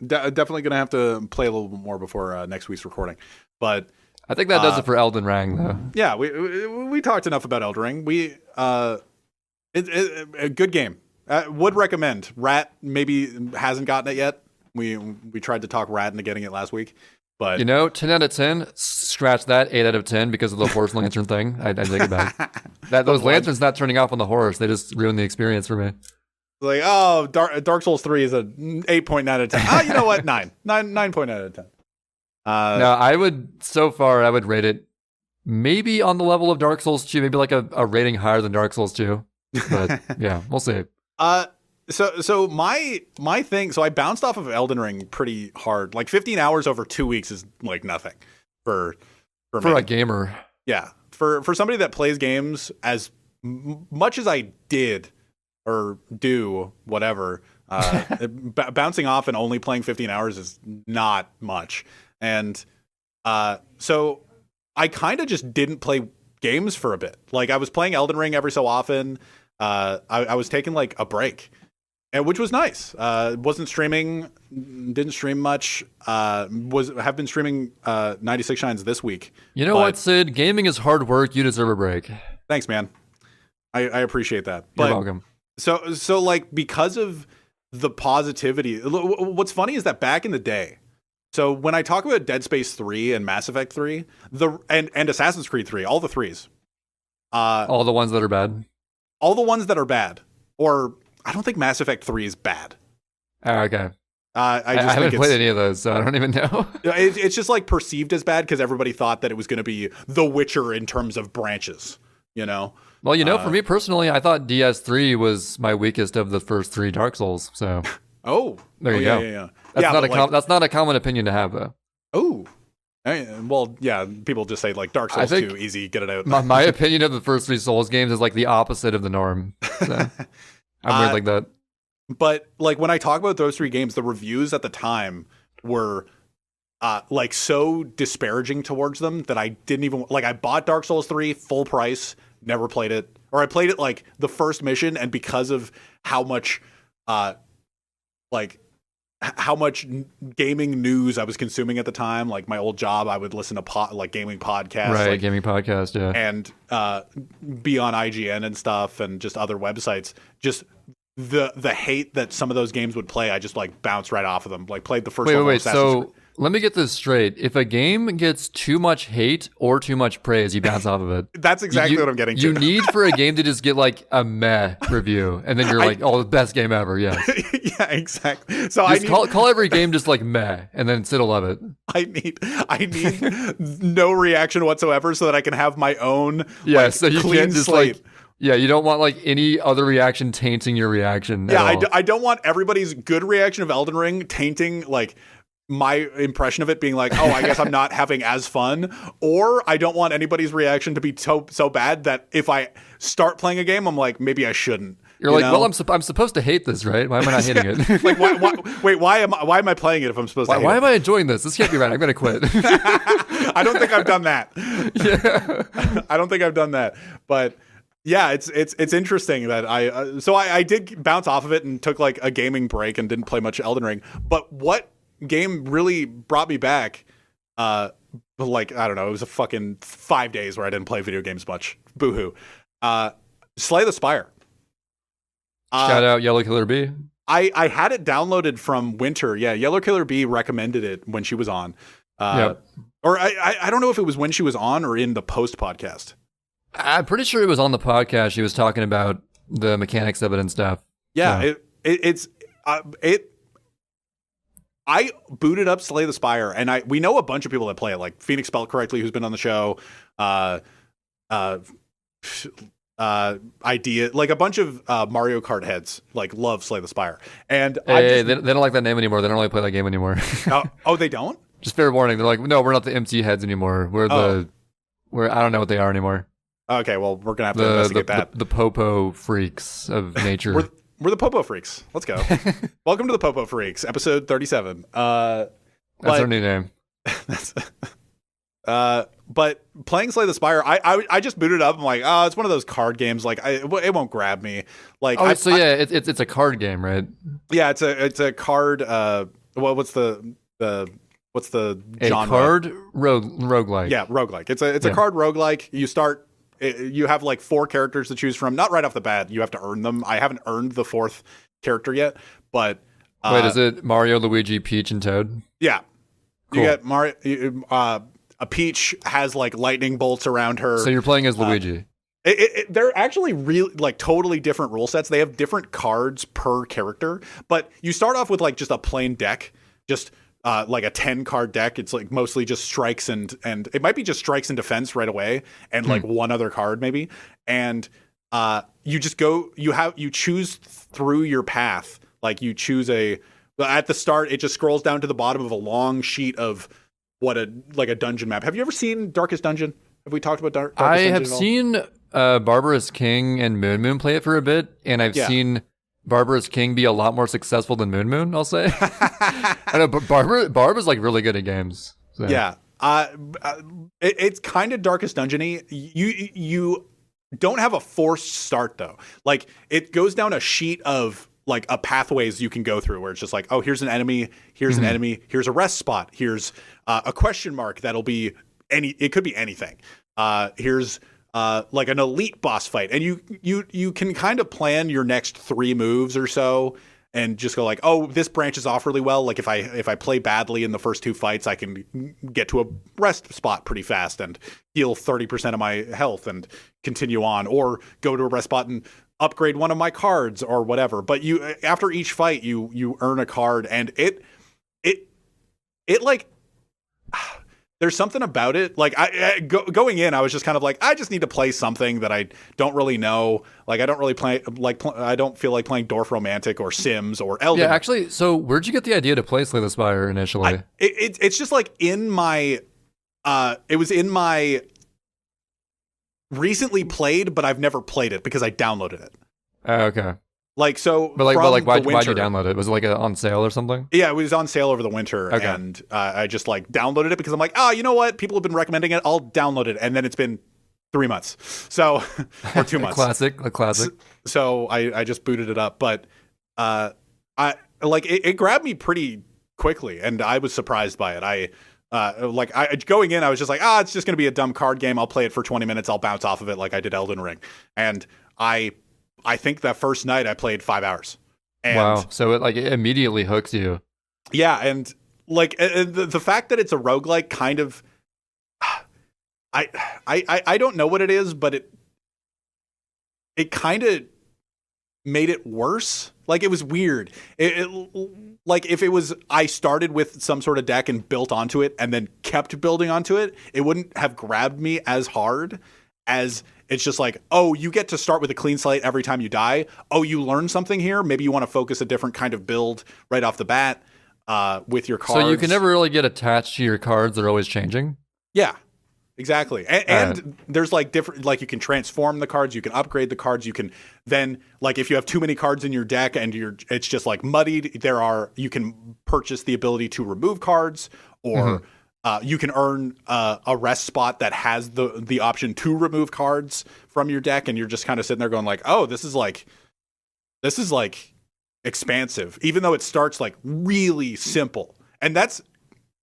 Definitely gonna have to play a little bit more before next week's recording. But I think that does it for Elden Ring, though. Yeah, we talked enough about Elden Ring. A good game. Would recommend. Rat maybe hasn't gotten it yet. We tried to talk Rat into getting it last week. But 10 out of 10, scratch that, 8 out of 10 because of the horse lantern thing. I think about it. Those lanterns not turning off on the horse, they just ruin the experience for me. Like, Dark Souls 3 is a 8.9 out of 10. You know what? 9 point out of 10. No, I would rate it maybe on the level of Dark Souls 2, maybe like a rating higher than Dark Souls 2. But yeah, we'll see. So my thing, so I bounced off of Elden Ring pretty hard. Like 15 hours over 2 weeks is like nothing for me. A gamer. Yeah. For somebody that plays games as much as I did or do whatever, bouncing off and only playing 15 hours is not much. And so I kind of just didn't play games for a bit. Like I was playing Elden Ring every so often. I was taking like a break. Which was nice. Wasn't streaming, didn't stream much. Have been streaming 96 Shines this week. You know what, Sid? Gaming is hard work. You deserve a break. Thanks, man. I appreciate that. You're welcome. So like because of the positivity, what's funny is that back in the day, so when I talk about Dead Space 3 and Mass Effect 3, and Assassin's Creed 3, all the threes, all the ones that are bad, or I don't think Mass Effect 3 is bad. Oh, okay. I haven't played any of those, so I don't even know. It's just like perceived as bad because everybody thought that it was going to be The Witcher in terms of branches, you know? Well, for me personally, I thought DS3 was my weakest of the first 3 Dark Souls, so. There you go. Yeah. That's not a common opinion to have, though. Oh. Well, yeah, people just say like Dark Souls 2, easy, get it out. My opinion of the first 3 Souls games is like the opposite of the norm. So. I'm weird like that. But like when I talk about those 3 games, the reviews at the time were like so disparaging towards them that I didn't even like. I bought Dark Souls 3 full price, never played it, or I played it like the first mission, and because of how much gaming news I was consuming at the time, like my old job, I would listen to gaming podcasts, right? Gaming podcast, yeah, and be on IGN and stuff, and just other websites. Just the hate that some of those games would play, I just like bounced right off of them. Like played the first. Wait. So let me get this straight. If a game gets too much hate or too much praise, you bounce off of it. That's exactly what I'm getting to. You need for a game to just get like a meh review, and then you're like, the best game ever. Yes. Yeah, exactly. So just call every game just like meh, and then Sid will love it. I need no reaction whatsoever, so that I can have my own. Yeah, so you can't just slate. Yeah, you don't want like any other reaction tainting your reaction. Yeah, I don't want everybody's good reaction of Elden Ring tainting like my impression of it, being like, I guess I'm not having as fun. Or I don't want anybody's reaction to be so bad that if I start playing a game, I'm like, maybe I shouldn't. You're like, well, I'm supposed to hate this, right? Why am I not hating it? Like, why am I playing it if I'm supposed to hate it? Why am I enjoying this? This can't be right. I'm going to quit. I don't think I've done that. Yeah. I don't think I've done that. But yeah, it's interesting that I did bounce off of it and took like a gaming break and didn't play much Elden Ring. But what game really brought me back, like, I don't know, it was a fucking 5 days where I didn't play video games much. Boo-hoo. Slay the Spire. Shout out Yellow Killer Bee. I had it downloaded from Winter. Yeah, Yellow Killer Bee recommended it when she was on. Yep. Or I don't know if it was when she was on or in the post podcast. I'm pretty sure it was on the podcast. She was talking about the mechanics of it and stuff. Yeah, so. I booted up Slay the Spire, and we know a bunch of people that play it, like Phoenix Spelled Correctly, who's been on the show, Idea, like a bunch of Mario Kart heads, like love Slay the Spire. And they don't like that name anymore. They don't really play that game anymore. They don't? Just fair warning. They're like, no, we're not the MC heads anymore. We're I don't know what they are anymore. Okay, well, we're gonna have to investigate that. The Popo freaks of nature. We're the Popo Freaks. Let's go. Welcome to the Popo Freaks, episode 37. That's our new name. But playing Slay the Spire, I just booted up. I'm like, it's one of those card games. Like, it won't grab me. Like, it's a card game, right? Yeah, it's a card. What's what's the genre? A card roguelike. Yeah, roguelike. It's a card roguelike. You have like 4 characters to choose from. Not right off the bat. You have to earn them. I haven't earned the 4th character yet, but wait, is it Mario, Luigi, Peach, and Toad? Yeah. Cool. You get Mario. A Peach has like lightning bolts around her. So you're playing as Luigi. They're actually really like totally different rule sets. They have different cards per character, but you start off with like just a plain deck, just like a 10 card deck. It's like mostly just strikes and it might be just strikes and defense right away, and like one other card maybe. And you just go. You choose through your path. Like you choose at the start, it just scrolls down to the bottom of a long sheet of a dungeon map. Have you ever seen Darkest Dungeon? Have we talked about Darkest Dungeon? I have seen Barbarous King and Moon play it for a bit, and I've seen Barbarous King be a lot more successful than Moon, I'll say. I know, but Barb is like really good at games. So. Yeah. It's kind of Darkest Dungeon-y. You don't have a forced start though. Like it goes down a sheet of like a pathways you can go through where it's just like, oh, here's an enemy, here's an enemy, here's a rest spot, here's a question mark that'll be it could be anything. Here's like an elite boss fight, and you can kind of plan your next 3 moves or so and just go like, oh, this branches off really well. Like if I play badly in the first 2 fights, I can get to a rest spot pretty fast and heal 30% of my health and continue on, or go to a rest spot and upgrade one of my cards or whatever. But after each fight, you earn a card, and it like there's something about it. Like going in, I was just kind of like, I just need to play something that I don't really know. Like I don't really I don't feel like playing Dorf Romantic or Sims or Elden. Yeah, actually. So where'd you get the idea to play Slay the Spire initially? It's just like in my. It was in my. Recently played, but I've never played it because I downloaded it. Okay. Like so, but why'd you download it? Was it like on sale or something? Yeah, it was on sale over the winter, and I just like downloaded it because I'm like, oh, you know what? People have been recommending it. I'll download it, and then it's been 3 months, so or 2 months. A classic. So I just booted it up, but I like it grabbed me pretty quickly, and I was surprised by it. Going in, I was just like, it's just going to be a dumb card game. I'll play it for 20 minutes. I'll bounce off of it like I did Elden Ring. And I think that first night I played 5 hours. And wow. So it immediately hooks you. Yeah. And like the fact that it's a roguelike kind of, I don't know what it is, but it kind of made it worse. Like it was weird. Like if it was, I started with some sort of deck and built onto it and then kept building onto it, it wouldn't have grabbed me as hard as it's just like, oh, you get to start with a clean slate every time you die. Oh, you learn something here. Maybe you want to focus a different kind of build right off the bat with your cards. So you can never really get attached to your cards. They're always changing. Yeah. Exactly. And there's like different, like you can transform the cards, you can upgrade the cards, you can then like if you have too many cards in your deck and it's just like muddied, you can purchase the ability to remove cards, or you can earn a rest spot that has the option to remove cards from your deck, and you're just kind of sitting there going like, oh, this is like expansive, even though it starts like really simple. And that's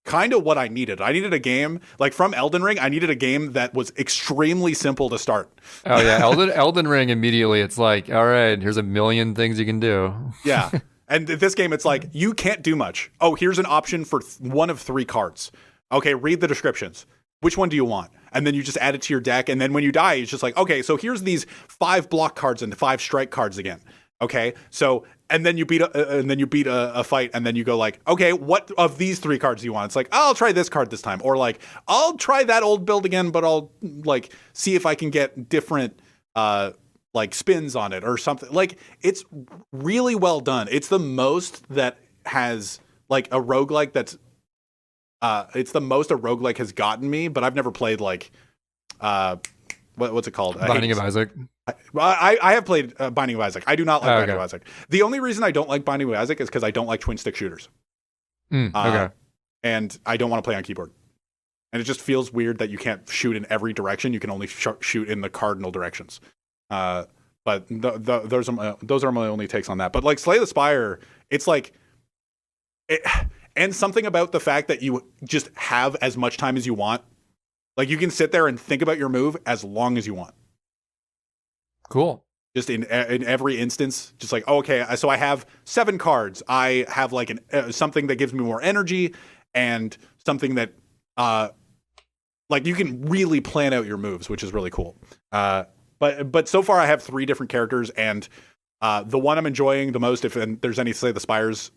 kind of what I needed. I needed a game like from Elden Ring. I needed a game that was extremely simple to start. Oh yeah, Elden Ring immediately. It's like, all right, here's a million things you can do. Yeah, and this game, it's like you can't do much. Oh, here's an option for one of 3 cards. Okay, read the descriptions. Which one do you want? And then you just add it to your deck. And then when you die, it's just like, okay, so here's these 5 block cards and 5 strike cards again. Okay, so. And then you beat a fight, and then you go like, okay, what of these 3 cards do you want? It's like, I'll try this card this time, or like, I'll try that old build again, but I'll like see if I can get different like spins on it or something. Like it's really well done. It's the most that has like a roguelike that's it's the most a roguelike has gotten me, but I've never played like what's it called? Binding of Isaac. I have played Binding of Isaac. I do not like Binding of Isaac. The only reason I don't like Binding of Isaac is because I don't like twin stick shooters. Okay. And I don't want to play on keyboard. And it just feels weird that you can't shoot in every direction. You can only shoot in the cardinal directions. But those are my only takes on that. But like Slay the Spire, it's like and something about the fact that you just have as much time as you want. Like you can sit there and think about your move as long as you want. Cool. Just in every instance, just like, okay, so I have 7 cards. I have like something that gives me more energy and something that, like you can really plan out your moves, which is really cool. But so far I have 3 different characters, and the one I'm enjoying the most, if there's any Slay the Spirers.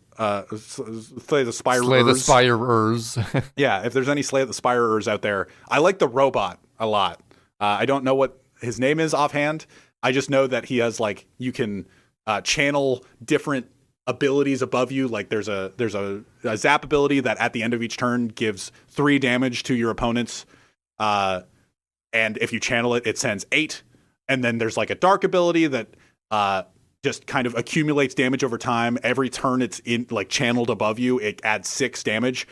Yeah, if there's any Slay the Spirers out there, I like the robot a lot. I don't know what his name is offhand. I just know that he has like, you can channel different abilities above you. Like there's a zap ability that at the end of each turn gives 3 damage to your opponents. And if you channel it, it sends 8. And then there's like a dark ability that just kind of accumulates damage over time. Every turn it's in like channeled above you, it adds 6 damage,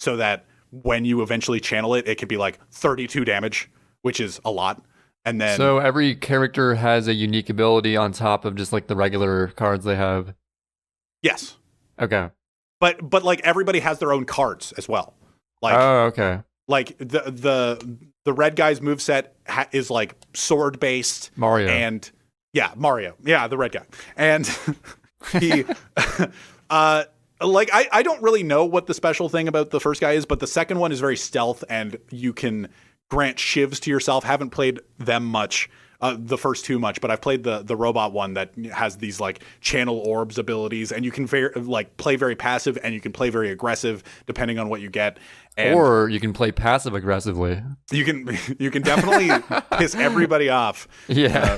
so that when you eventually channel it, it can be like 32 damage, which is a lot. And then so every character has a unique ability on top of just like the regular cards they have. Yes. Okay. But like everybody has their own cards as well. Like, oh, okay. Like the red guy's moveset is like sword based. Mario. And yeah, Mario. Yeah, the red guy. And he like I don't really know what the special thing about the first guy is, but the second one is very stealth, and you can grant shivs to yourself. Haven't played them much, the first 2 much, but I've played the robot one that has these like channel orbs abilities, and you can play very passive, and you can play very aggressive depending on what you get. And or you can play passive aggressively. You can definitely piss everybody off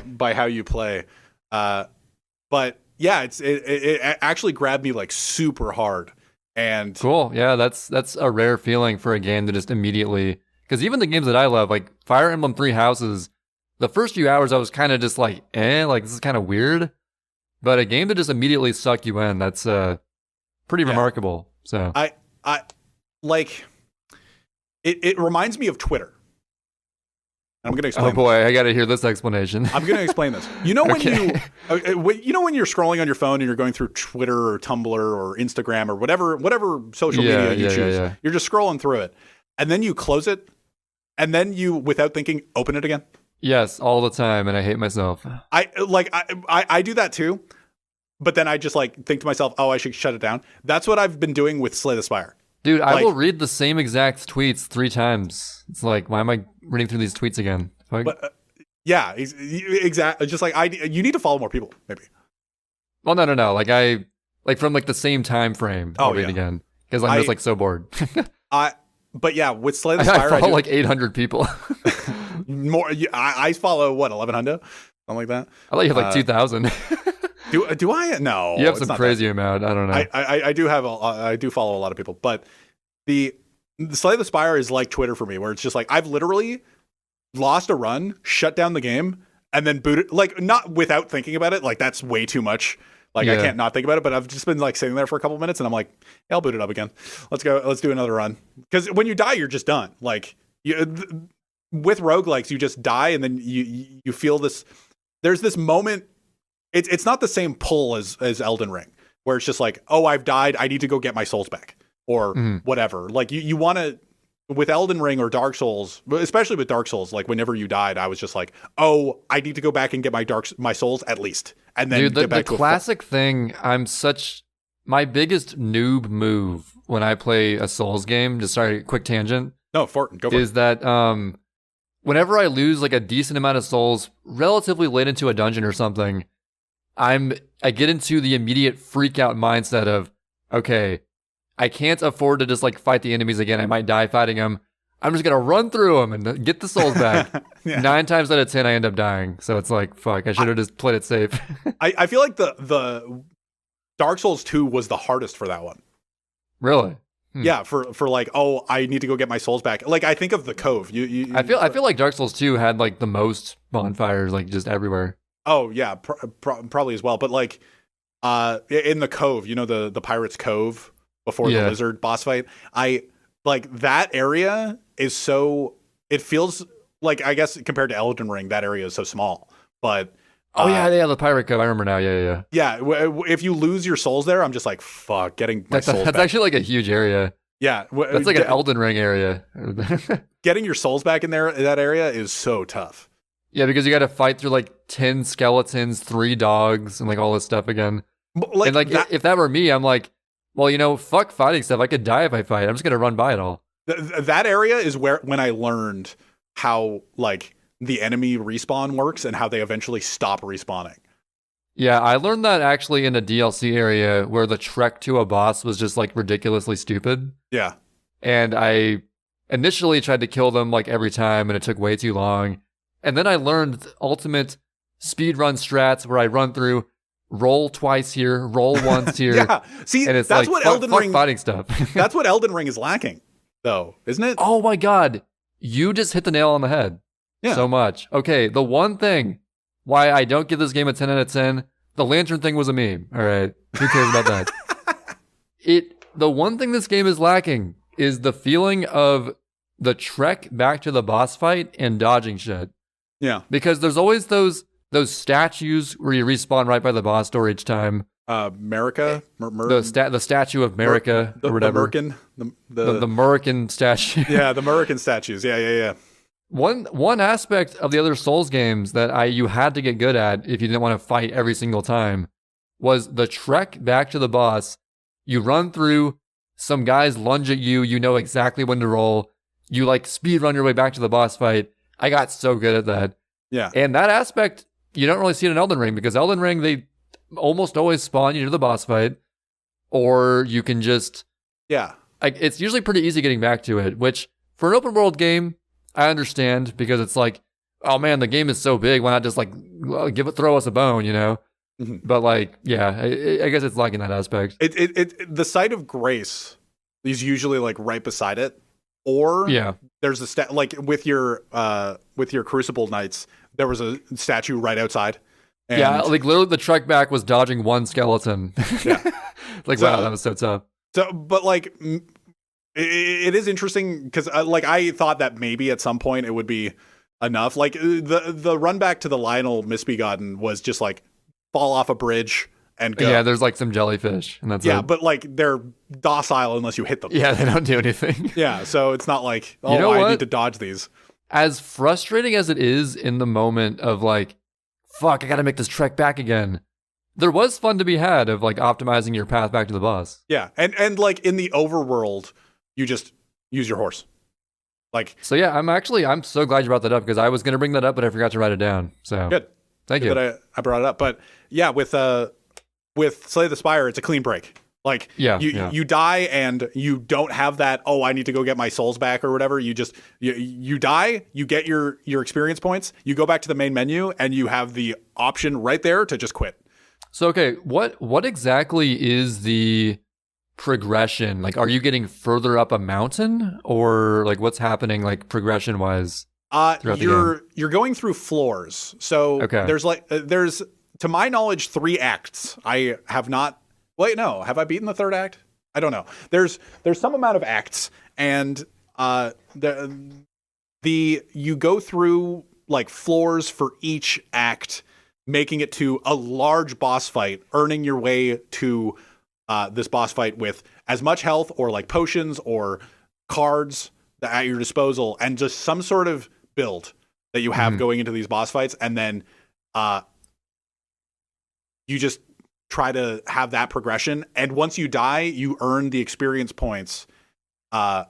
by how you play. But yeah, it actually grabbed me like super hard. And cool. Yeah, that's a rare feeling for a game to just immediately. Because even the games that I love, like Fire Emblem 3 Houses, the first few hours I was kind of just like, like this is kind of weird. But a game to just immediately suck you in, that's pretty remarkable. So I like it reminds me of Twitter. I'm going to explain. Oh boy, I got to hear this explanation. I'm going to explain this. You know when you're scrolling on your phone and you're going through Twitter or Tumblr or Instagram or whatever social media you choose. You're just scrolling through it, and then you close it, and then you, without thinking, open it again. Yes, all the time, and I hate myself. I do that too, but then I just like think to myself, oh, I should shut it down. That's what I've been doing with Slay the Spire. Dude, I will read the same exact tweets 3 times. It's like, why am I reading through these tweets again? But yeah, exactly. Just like you need to follow more people, maybe. Well, no. Like from like the same time frame. I'll read again because I'm just like so bored. But yeah, with Slay the Spire, I follow like 800 people. More. I follow what, 1,100, something like that. I thought you have like 2,000. Do I? No, you have some crazy amount. I don't know. I do have I do follow a lot of people, but the Slay the Spire is like Twitter for me, where it's just like I've literally lost a run, shut down the game, and then boot it, like not without thinking about it. Like that's way too much. Like I can't not think about it, but I've just been like sitting there for a couple minutes, and I'm like, yeah, I'll boot it up again. Let's go. Let's do another run. Because when you die, you're just done. Like with roguelikes, you just die, and then you feel this. There's this moment. It's not the same pull as Elden Ring, where it's just like, oh, I've died, I need to go get my souls back, or whatever. Like you want to, with Elden Ring or Dark Souls, especially with Dark Souls, like whenever you died, I was just like, oh, I need to go back and get my souls at least, and then get back to the classic thing. My biggest noob move when I play a Souls game. Just sorry, quick tangent. No, go for it. Is that whenever I lose like a decent amount of souls relatively late into a dungeon or something, I get into the immediate freak out mindset of, okay, I can't afford to just like fight the enemies again. I might die fighting them. I'm just going to run through them and get the souls back. 9 times out of 10, I end up dying. So it's like, fuck, I should have just played it safe. I feel like the Dark Souls 2 was the hardest for that one. Really? Yeah, for like, oh, I need to go get my souls back. Like I think of the Cove. I feel like Dark Souls 2 had like the most bonfires, like just everywhere. Oh yeah, probably as well. But like, in the Cove, you know, the Pirate's Cove before the lizard boss fight. I like that area is so. It feels like, I guess compared to Elden Ring, that area is so small. But Oh yeah, the Pirate Cove. I remember now. Yeah. Yeah, if you lose your souls there, I'm just like, fuck, getting my souls back. That's actually like a huge area. Yeah. That's like an Elden Ring area. Getting your souls back in that area is so tough. Yeah, because you got to fight through like 10 skeletons, 3 dogs, and like all this stuff again. Like, and like, if that were me, I'm like, well, fuck fighting stuff. I could die if I fight. I'm just going to run by it all. That area is when I learned how like the enemy respawn works and how they eventually stop respawning. Yeah, I learned that actually in a DLC area where the trek to a boss was just like ridiculously stupid. Yeah. And I initially tried to kill them like every time and it took way too long. And then I learned ultimate speedrun strats where I run through, roll twice here, roll once here. Yeah. See, and it's that's like, what Elden Ring fighting stuff. That's what Elden Ring is lacking, though, isn't it? Oh my God. You just hit the nail on the head. Yeah. So much. Okay, the one thing why I don't give this game a 10 out of 10, the lantern thing was a meme. All right. Who cares about that? The one thing this game is lacking is the feeling of the trek back to the boss fight and dodging shit. Yeah. Because there's always those statues where you respawn right by the boss door each time. America? The statue of America or whatever. The Murican statue. Yeah, the Murican statues. Yeah. One aspect of the other Souls games that you had to get good at if you didn't want to fight every single time was the trek back to the boss. You run through, some guys lunge at you, you know exactly when to roll. You like speed run your way back to the boss fight. I got so good at that. Yeah. And that aspect, you don't really see it in Elden Ring because Elden Ring, they almost always spawn you to the boss fight, or you can just... Yeah. It's usually pretty easy getting back to it, which for an open world game, I understand because it's like, oh man, the game is so big. Why not just like throw us a bone, you know? Mm-hmm. But like, yeah, I guess it's lacking that aspect. The site of grace is usually like right beside it, or there's a like with your Crucible Knights, there was a statue right outside. And yeah, like literally the trek back was dodging one skeleton. Yeah, like wow, that was so tough. So, but like. It is interesting because like I thought that maybe at some point it would be enough. Like the run back to the Lionel Misbegotten was just like fall off a bridge and go. Yeah, there's like some jellyfish and that's it. But like they're docile unless you hit them. Yeah, they don't do anything. Yeah, so it's not like I need to dodge these. As frustrating as it is in the moment of like, fuck, I got to make this trek back again. There was fun to be had of like optimizing your path back to the boss. Yeah, and like in the overworld. You just use your horse. So yeah, I'm so glad you brought that up because I was going to bring that up, but I forgot to write it down. So good. Thank you. That I brought it up. But yeah, with Slay the Spire, it's a clean break. Like you die and you don't have that, I need to go get my souls back or whatever. You just you die, you get your experience points, you go back to the main menu and you have the option right there to just quit. So okay, what exactly is the progression? Like, are you getting further up a mountain or like what's happening like progression wise throughout the game? You're going through floors. So there's to my knowledge 3 acts. I have not have I beaten the 3rd act? I don't know. There's some amount of acts and you go through like floors for each act, making it to a large boss fight, earning your way to this boss fight with as much health or like potions or cards at your disposal and just some sort of build that you have going into these boss fights. And then you just try to have that progression. And once you die, you earn the experience points that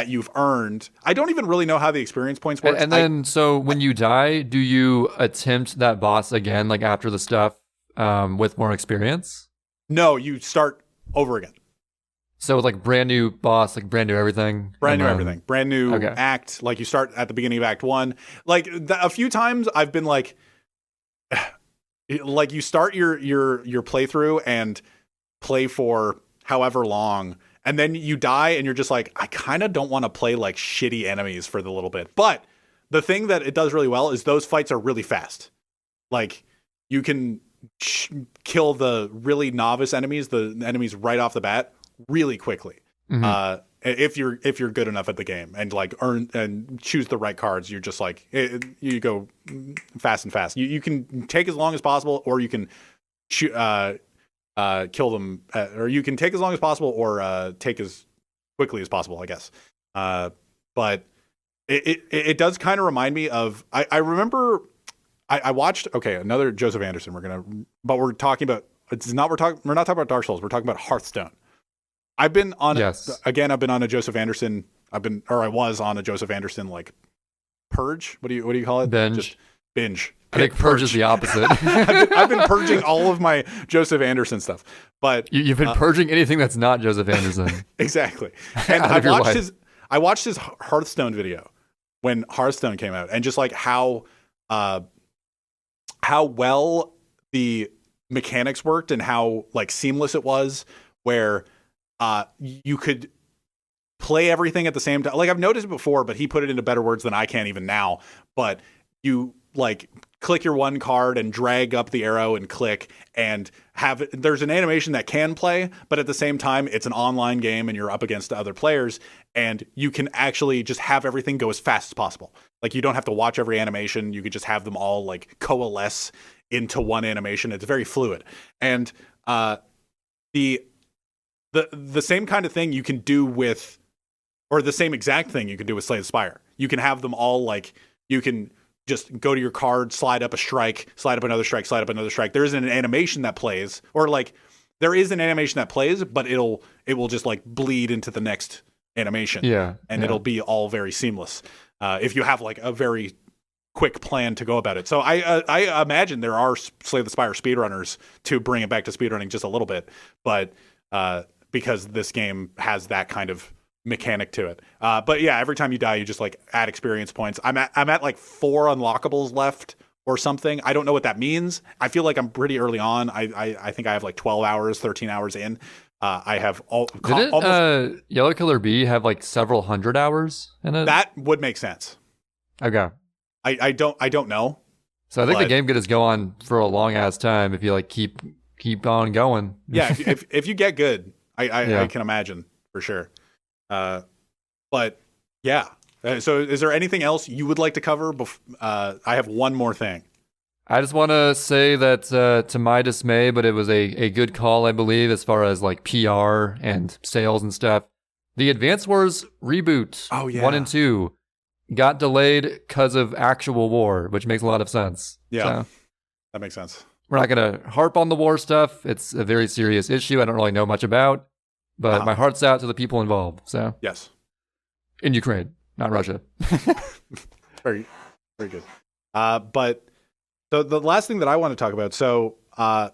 you've earned. I don't even really know how the experience points work. And then, so when you die, do you attempt that boss again, like after the stuff with more experience? No, you start over again. So like brand new boss, like brand new everything. Brand new act. Like you start at the beginning of Act 1. Like a few times I've been like you start your playthrough and play for however long, and then you die and you're just like, I kind of don't want to play like shitty enemies for the little bit. But the thing that it does really well is those fights are really fast. Like you can kill the really novice enemies, the enemies right off the bat, really quickly. If you're good enough at the game and like earn and choose the right cards, you're just like you go fast and fast. You can take as long as possible, or you can shoot, kill them, or you can take as long as possible, or take as quickly as possible, I guess. But it does kind of remind me of I remember I watched another Joseph Anderson. We're talking about we're not talking about Dark Souls. We're talking about Hearthstone. I've been on I've been on a Joseph Anderson. I was on a Joseph Anderson like purge. What do you call it? Binge. Just binge. I think purge is the opposite. I've been purging all of my Joseph Anderson stuff, but you've been purging anything that's not Joseph Anderson. Exactly. And I watched his Hearthstone video when Hearthstone came out, and just like how well the mechanics worked and how like seamless it was, where you could play everything at the same time. Like I've noticed it before, but he put it into better words than I can even now. But you like click your one card and drag up the arrow and click, and there's an animation that can play, but at the same time, it's an online game and you're up against other players, and you can actually just have everything go as fast as possible. Like you don't have to watch every animation. You could just have them all like coalesce into one animation. It's very fluid. And the same kind of thing you can do with, or the same exact thing you can do with Slay the Spire. You can have them all like, you can just go to your card, slide up a strike, slide up another strike, slide up another strike. There isn't an animation that plays, or like there is an animation that plays, but it will just like bleed into the next animation. And it'll be all very seamless. If you have like a very quick plan to go about it. So I imagine there are Slay the Spire speedrunners to bring it back to speedrunning just a little bit, but because this game has that kind of mechanic to it. But yeah, every time you die, you just like add experience points. I'm at like 4 unlockables left or something. I don't know what that means. I feel like I'm pretty early on. I think I have like 12 hours, 13 hours in. I have almost. Yellow Killer Bee have like several hundred hours in it? That would make sense. Okay. I don't know. So I think the game could just go on for a long ass time if you like keep on going. Yeah, if you get good, I can imagine for sure. But yeah. So is there anything else you would like to cover? I have one more thing. I just want to say that to my dismay, but it was a good call, I believe, as far as like PR and sales and stuff. The Advance Wars reboot, 1 and 2, got delayed because of actual war, which makes a lot of sense. Yeah, so, that makes sense. We're not going to harp on the war stuff. It's a very serious issue I don't really know much about, but my heart's out to the people involved. So yes. In Ukraine, not Russia. Very, very good. But the last thing that I want to talk about, so a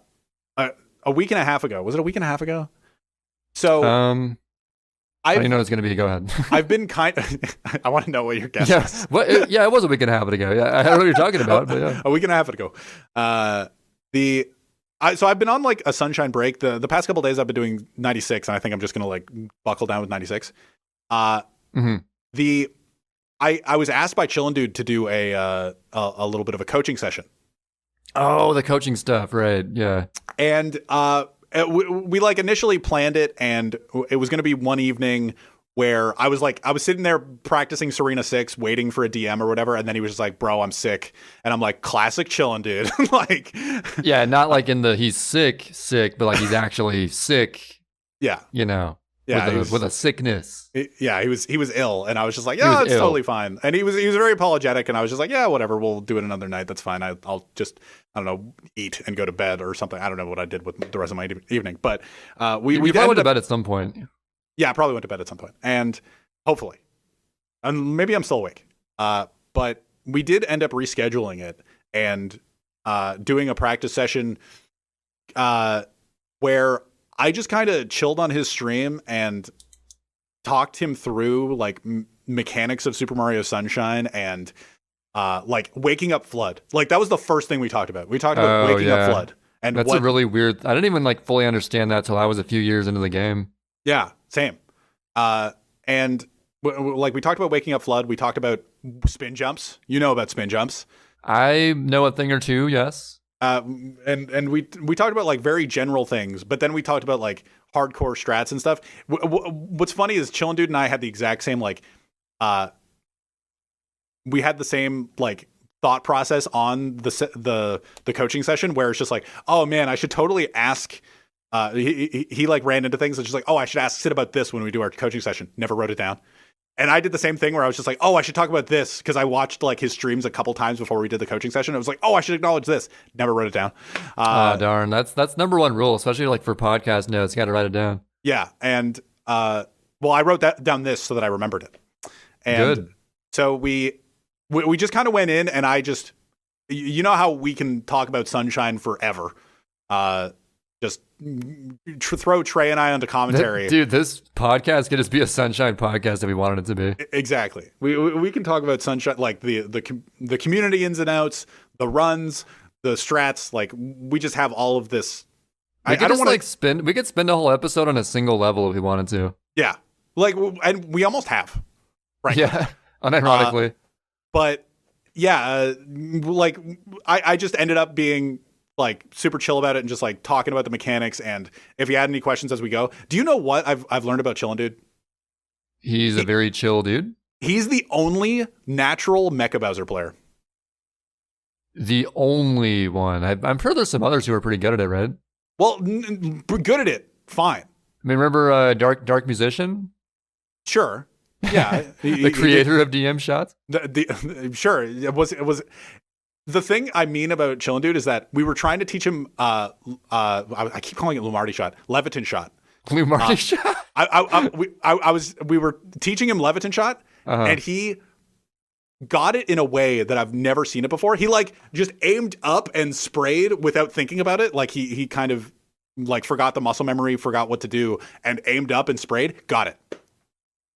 week and a half ago, was it a week and a half ago? So I didn't know it was going to be. Go ahead. I've been I want to know what your guess is. Well, it was a week and a half ago. Yeah, I don't know what you're talking about. But yeah. A week and a half ago. So I've been on like a sunshine break. The past couple of days I've been doing 96, and I think I'm just going to like buckle down with 96. I was asked by Chillin' Dude to do a little bit of a coaching session. Oh, the coaching stuff, right? Yeah. And we like initially planned it, and it was going to be one evening where I was sitting there practicing Serena 6, waiting for a DM or whatever, and then he was just like, "Bro, I'm sick," and I'm like, "Classic Chillin' Dude." Like, yeah, not like in the he's sick, but like he's actually sick. Yeah, you know. Yeah, with a sickness. He was ill, and I was just like, yeah, it's totally fine. And he was very apologetic, and I was just like, yeah, whatever, we'll do it another night. That's fine. I'll just, I don't know, eat and go to bed or something. I don't know what I did with the rest of my evening, but we probably went to bed at some point. Yeah, I probably went to bed at some point, and hopefully, and maybe I'm still awake. But we did end up rescheduling it and doing a practice session where I just kind of chilled on his stream and talked him through like mechanics of Super Mario Sunshine and like waking up Flood. Like that was the first thing we taled about. We talked about waking up Flood. And that's a really weird. I didn't even like fully understand that till I was a few years into the game. Yeah, same. And like we talked about waking up Flood. We talked about spin jumps. You know about spin jumps. I know a thing or two. Yes. And we talked about like very general things, but then we talked about like hardcore strats and stuff. What's funny is Chillin' Dude and I had the exact same we had the same like thought process on the coaching session, where it's just like, oh man, I should totally ask. He like ran into things and just like, oh, I should ask Sid about this when we do our coaching session. Never wrote it down. And I did the same thing where I was just like, oh, I should talk about this, because I watched like his streams a couple times before we did the coaching session. I was like, oh, I should acknowledge this. Never wrote it down. Darn. That's number one rule, especially like for podcast notes. You got to write it down. Yeah. And well, I wrote down this so that I remembered it. And good. So we just kind of went in, and I just, you know how we can talk about Sunshine forever. Just throw Trey and I onto commentary. Dude, this podcast could just be a Sunshine podcast if we wanted it to be. Exactly. We can talk about Sunshine, like the community ins and outs, the runs, the strats. Like, we just have all of this. I don't want to we could spend a whole episode on a single level if we wanted to. Yeah. Like, and we almost have. Right. Yeah. Unironically. But yeah, like I just ended up being like super chill about it and just like talking about the mechanics. And if you had any questions as we go, do you know what I've learned about Chillin' Dude? He's a very chill dude. He's the only natural Mecha Bowser player. The only one. I'm sure there's some others who are pretty good at it, right? Well, good at it. Fine. I mean, remember Dark Musician? Sure. Yeah. The creator of DM shots? Sure. It was. The thing I mean about Chillin' Dude is that we were trying to teach him, I keep calling it Lumardi shot, Leviton shot. Lumardi shot? We were teaching him Leviton shot, and he got it in a way that I've never seen it before. He like just aimed up and sprayed without thinking about it. Like he kind of like forgot the muscle memory, forgot what to do, and aimed up and sprayed, got it.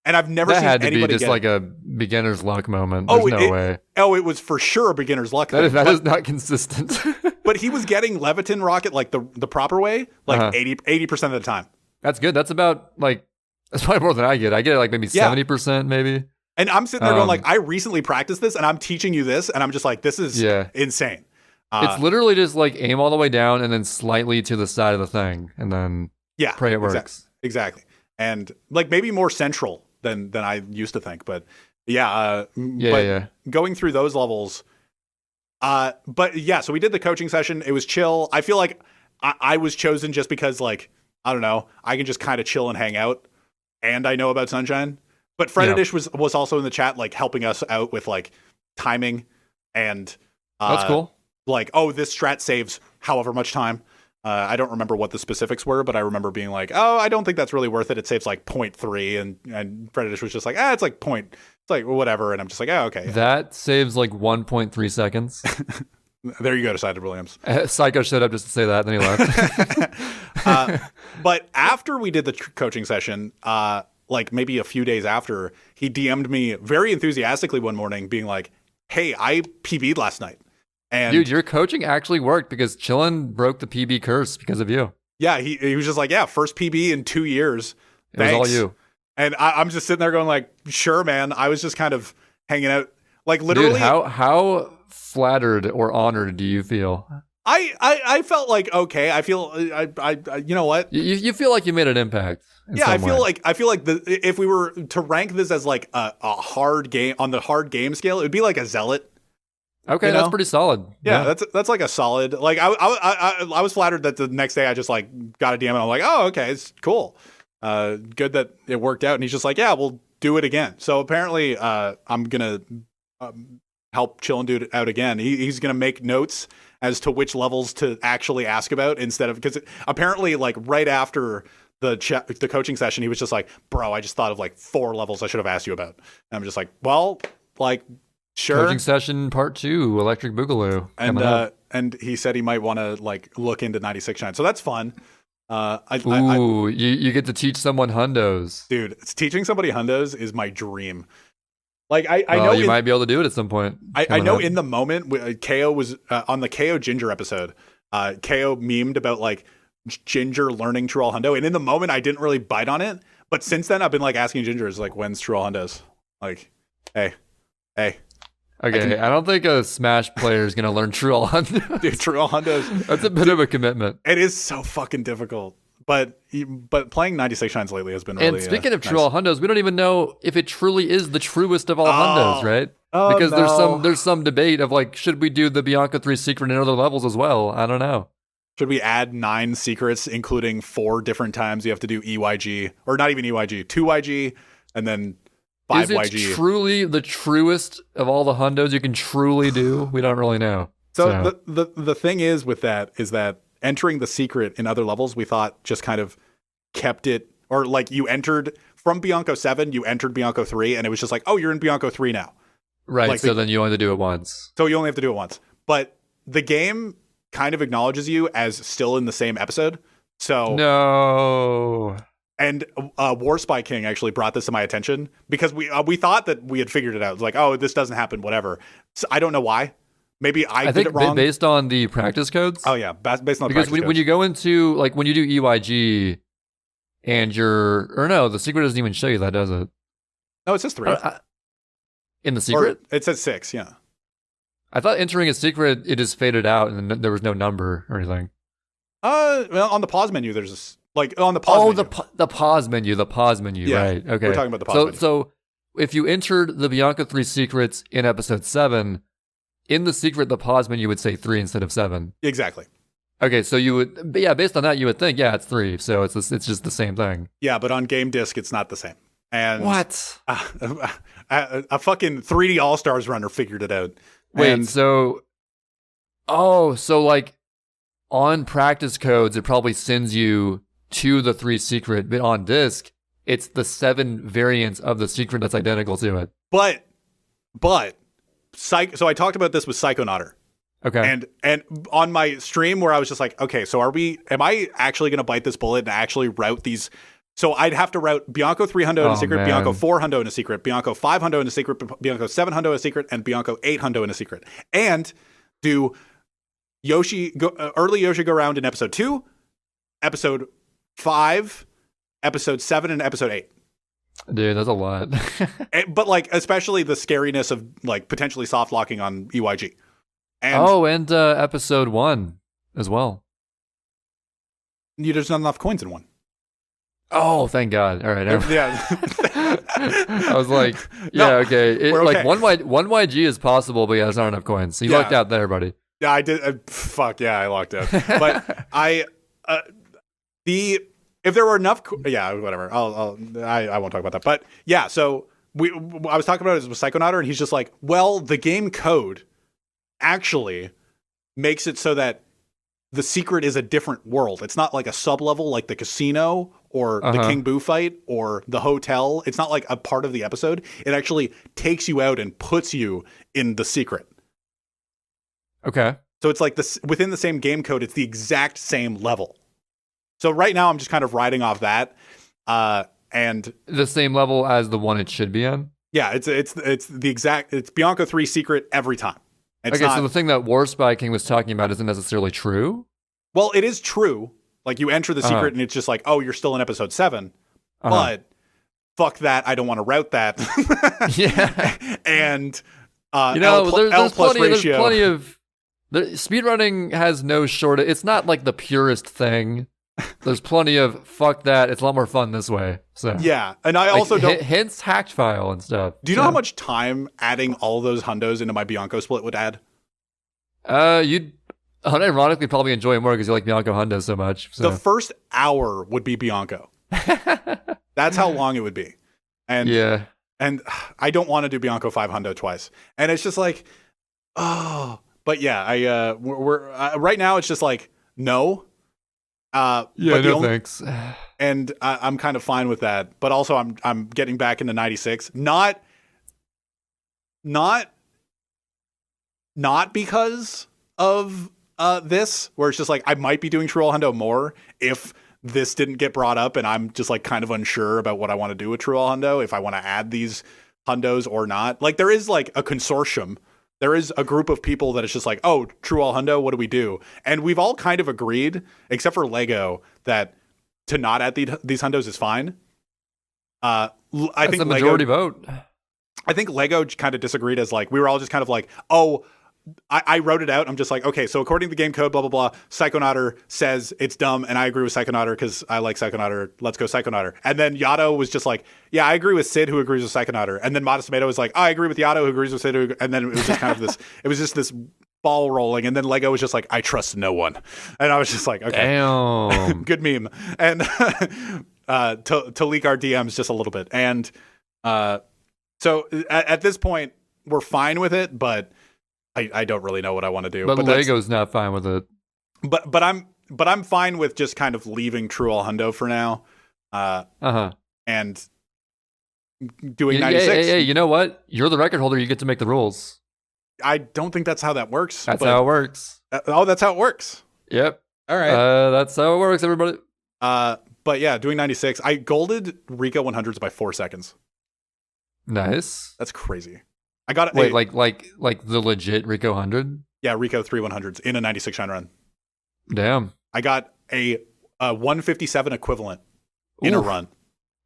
And I've never seen anybody get it. That had to be just like a beginner's luck moment. There's no way. Oh, it was for sure a beginner's luck. That is not consistent. But he was getting Leviton rocket like the proper way, like 80% of the time. That's good. That's about like, that's probably more than I get. I get it like maybe 70% maybe. And I'm sitting there going like, I recently practiced this and I'm teaching you this. And I'm just like, this is insane. It's literally just like aim all the way down and then slightly to the side of the thing. And then pray it works. Exactly. And like maybe more central than I used to think, but going through those levels, but yeah, so we did the coaching session. It was chill. I feel like I was chosen just because, like, I don't know, I can just kind of chill and hang out, and I know about Sunshine. But Freddish was also in the chat, like helping us out with like timing and that's cool. Like, oh, this strat saves however much time. I don't remember what the specifics were, but I remember being like, oh, I don't think that's really worth it. It saves like 0.3. And Freddish was just like, it's like it's like whatever. And I'm just like, oh, okay. That saves like 1.3 seconds. There you go, decided Williams. Psycho showed up just to say that, then he left. But after we did the coaching session, like maybe a few days after, he DM'd me very enthusiastically one morning being like, hey, I PB'd last night. And dude, your coaching actually worked because Chillin broke the PB curse because of you. Yeah, he was just like, first PB in 2 years. Thanks. It was all you. And I'm just sitting there going like, sure, man. I was just kind of hanging out. Like literally. Dude, how flattered or honored do you feel? I felt like, okay, I feel, I you know what? You feel like you made an impact. Yeah, I feel like if we were to rank this as like a hard game on the hard game scale, it would be like a Zealot. Okay, that's pretty solid. Yeah, that's like a solid. Like I was flattered that the next day I just like got a DM and I'm like, oh, okay, it's cool. Good that it worked out. And he's just like, yeah, we'll do it again. So apparently, I'm gonna help Chillin' Dude out again. He's gonna make notes as to which levels to actually ask about instead of, because apparently, like right after the coaching session, he was just like, bro, I just thought of like 4 levels I should have asked you about. And I'm just like, well, like. Sure. Coaching session part 2, Electric Boogaloo. And he said he might want to like look into 96 Shine. So that's fun. You get to teach someone hundos. Dude, teaching somebody hundos is my dream. Like I know you might be able to do it at some point. I know in the moment KO was on the KO Ginger episode, KO memed about like Ginger learning True All Hundo. And in the moment I didn't really bite on it. But since then I've been like asking Gingers like, when's True All Hundos? Like, hey. Okay, I don't think a Smash player is going to learn True All Hundos. Dude, True All Hundos. That's a bit of a commitment. It is so fucking difficult. But playing 96 Shines lately has been really. And speaking of true all hundos, we don't even know if it truly is the truest of all hundos, right? Because there's some debate of like, should we do the Bianco 3 secret in other levels as well? I don't know. Should we add 9 secrets, including 4 different times you have to do EYG, or not even EYG, 2YG, and then 5YG? Is it truly the truest of all the hundos you can truly do? We don't really know. So the thing is with that is that entering the secret in other levels, we thought just kind of kept it, or like you entered from Bianco 7, you entered Bianco 3, and it was just like, oh, you're in Bianco 3 now. Right, like so then you only have to do it once. So you only have to do it once. But the game kind of acknowledges you as still in the same episode. So no. And War Spy King actually brought this to my attention because we thought that we had figured it out. It was like, oh, this doesn't happen, whatever. So I don't know why. Maybe I did it wrong. Based on the practice codes. Oh yeah, based on the because practice codes. When you go into like when you do EYG, and the secret doesn't even show you that, does it? No, it says 3. In the secret, it says 6. Yeah. I thought entering a secret it is faded out and there was no number or anything. Well, on the pause menu, there's this on the pause. Oh, menu. the pause menu. Yeah, right? Okay, we're talking about the pause menu. So if you entered the Bianco 3 secrets in episode 7. In the secret, the pause menu would say 3 instead of 7. Exactly. Okay, so you would, based on that, you would think, it's 3. So it's just the same thing. Yeah, but on game disc, it's not the same. And what? A fucking 3D All Stars runner figured it out. Wait, so like on practice codes, it probably sends you to the 3 secret, but on disc, it's the 7 variants of the secret that's identical to it. But. So I talked about this with Psychonauter. Okay. And on my stream where I was just like, okay, so am I actually going to bite this bullet and actually route these? So I'd have to route Bianco 3 hundo in a secret, man. Bianco 4 hundo in a secret, Bianco 5 hundo in a secret, Bianco 7 hundo in a secret, and Bianco 8 hundo in a secret. And do early Yoshi go around in episode 2, episode 5, episode 7, and episode 8. Dude, that's a lot. But like, especially the scariness of like potentially soft locking on EYG. And episode 1 as well. There's not enough coins in 1. Oh, thank God. All right. Yeah. I was like, okay. Like 1YG is possible, but there's not enough coins. So you lucked out there, buddy. Yeah, I did. Fuck yeah, I lucked out. But if there were enough, whatever. I won't talk about that. But yeah, so I was talking about it with Psychonauter, and he's just like, well, the game code actually makes it so that the secret is a different world. It's not like a sub-level like the casino or the King Boo fight or the hotel. It's not like a part of the episode. It actually takes you out and puts you in the secret. Okay. So it's like this within the same game code. It's the exact same level. So right now I'm just kind of riding off that, and the same level as the one it should be on. Yeah, it's Bianco 3 secret every time. So the thing that War Spy King was talking about isn't necessarily true? Well, it is true. Like you enter the secret and it's just like, oh, you're still in episode 7, but fuck that. I don't want to route that. Yeah. And there's plenty of the speedrunning has no shortage. It's not like the purest thing. There's plenty of fuck that. It's a lot more fun this way. So yeah, and I also don't. Hence hacked file and stuff. Do you know how much time adding all those hundos into my Bianco split would add? You'd unironically probably enjoy it more because you like Bianco hundos so much. So. The first hour would be Bianco. That's how long it would be. And yeah, and I don't want to do Bianco 5 hundo twice. And it's just like, oh, but yeah, we're right now. It's just like no. Thanks. And I'm kind of fine with that. But also, I'm getting back into 96. Not because of this, where it's just like I might be doing True All Hundo more if this didn't get brought up, and I'm just like kind of unsure about what I want to do with True All Hundo, if I want to add these hundos or not. Like there is like a consortium. There is a group of people that it's just like, oh, True All Hundo, what do we do? And we've all kind of agreed, except for Lego, that to not add these hundos is fine. I think the majority vote. I think Lego kind of disagreed as like, we were all just kind of like, oh, I wrote it out. I'm just like, okay, so according to the game code, blah, blah, blah, Psychonauter says it's dumb, and I agree with Psychonauter because I like Psychonauter. Let's go Psychonauter. And then Yato was just like, yeah, I agree with Sid, who agrees with Psychonauter. And then Modest Tomato was like, I agree with Yato, who agrees with Sid. And then it was just kind of this, it was just this ball rolling. And then Lego was just like, I trust no one. And I was just like, okay. Damn. Good meme. And to leak our DMs just a little bit. And so at this point, we're fine with it, but I don't really know what I want to do. But Lego's not fine with it. But I'm fine with just kind of leaving True All Hundo for now. And doing 96. Hey, you know what? You're the record holder. You get to make the rules. I don't think that's how that works. That's how it works. That's how it works. Yep. All right. That's how it works, everybody. But yeah, doing 96. I golded Rico 100s by 4 seconds. Nice. That's crazy. I got it. Wait, like the legit Rico 100? Yeah, Rico 3 100s in a 96 shine run. Damn. I got a 157 equivalent in a run.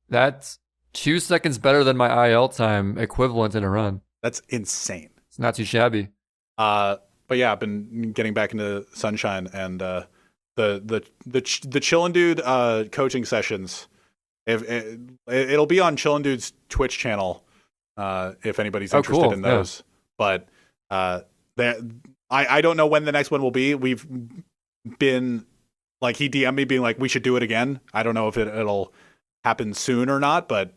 That's 2 seconds better than my IL time equivalent in a run. That's insane. It's not too shabby. But yeah, I've been getting back into Sunshine, and the Chillin' Dude coaching sessions. It'll be on Chillin' Dude's Twitch channel. If anybody's interested in those, but I don't know when the next one will be. We've been like, he DM'd me being like, we should do it again. I don't know if it'll happen soon or not, but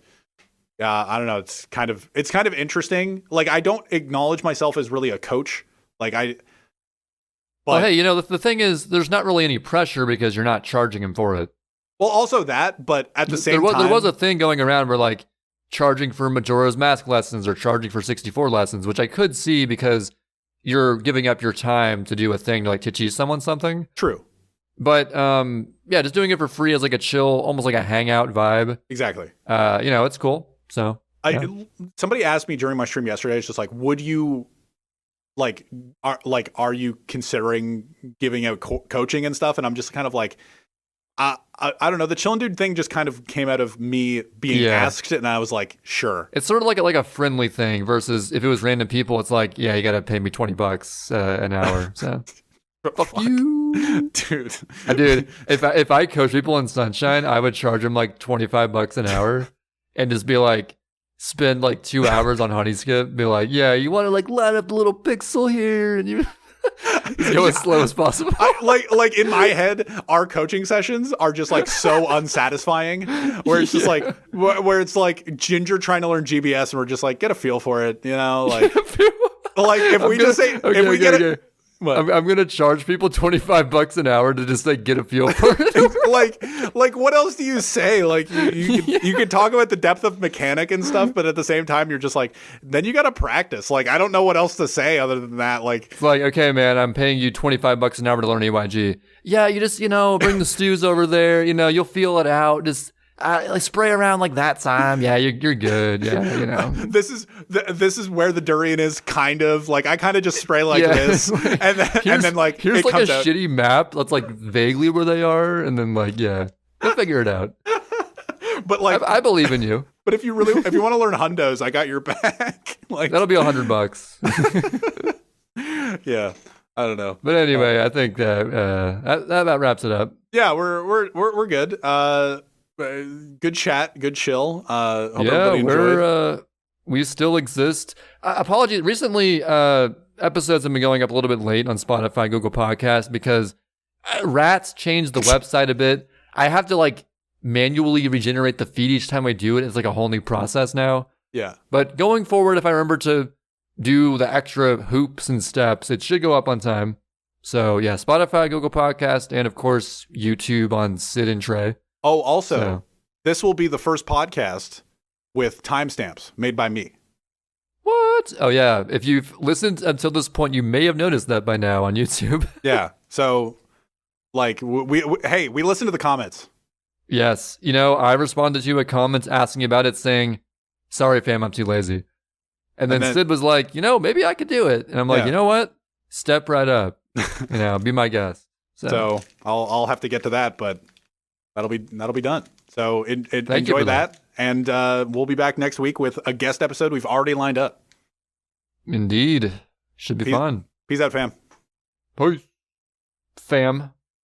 I don't know. It's kind of interesting. Like, I don't acknowledge myself as really a coach. Well, hey, the thing is, there's not really any pressure because you're not charging him for it. Well, also that, but at the same time, there was a thing going around where like, charging for Majora's Mask lessons or charging for 64 lessons, which I could see because you're giving up your time to do a thing to like to teach someone something. True. But yeah, just doing it for free as like a chill, almost like a hangout vibe. Exactly. It's cool. So somebody asked me during my stream yesterday, it's just like, would you are you considering giving out coaching and stuff? And I'm just kind of like, I don't know. The Chillin' Dude thing just kind of came out of me being asked, and I was like, sure. It's sort of like a friendly thing versus if it was random people, it's like, yeah, you got to pay me $20 an hour. So fuck you, dude. Dude, if I coach people in Sunshine, I would charge them like $25 an hour, and just be like, spend like 2 hours on Honeyskip, be like, yeah, you want to like line up a little pixel here, and you. Go as slow as possible. Like in my head, our coaching sessions are just like so unsatisfying. Where it's just like where it's like Ginger trying to learn GBS, and we're just like, get a feel for it, like if we just say if we get it. I'm gonna charge people $25 an hour to just like get a feel for it. like what else do you say? Like you can talk about the depth of mechanic and stuff, but at the same time you're just like, then you gotta practice. Like, I don't know what else to say other than that. Like, it's like, okay, man, I'm paying you $25 an hour to learn EYG. Yeah, you just bring the stews over there. You'll feel it out. Just like spray around like that time. Yeah, you're good. Yeah, This is where the durian is kind of like, I kind of just spray like this, and then like here's it like comes a out. Shitty map that's like vaguely where they are, and then like they'll figure it out. But like, I believe in you. But if you want to learn hundos, I got your back. Like, that'll be $100. Yeah, I don't know. But anyway, I think that wraps it up. Yeah, we're good. Good chat, good chill. Hope everybody enjoyed. We still exist. Apologies. Recently, episodes have been going up a little bit late on Spotify, Google Podcasts because Rats changed the website a bit. I have to like manually regenerate the feed each time I do it. It's like a whole new process now. Yeah. But going forward, if I remember to do the extra hoops and steps, it should go up on time. So yeah, Spotify, Google Podcast, and of course YouTube on Sid and Trey. Oh, also, this will be the first podcast with timestamps made by me. What? Oh, yeah. If you've listened until this point, you may have noticed that by now on YouTube. Yeah. So, like, we listen to the comments. Yes. I responded to a comment asking about it saying, sorry, fam, I'm too lazy. And then Sid was like, maybe I could do it. And I'm like, you know what? Step right up. Be my guest. So I'll have to get to that, but that'll be done. So enjoy that. And we'll be back next week with a guest episode we've already lined up. Indeed. Should be fun. Peace out, fam. Peace. Fam.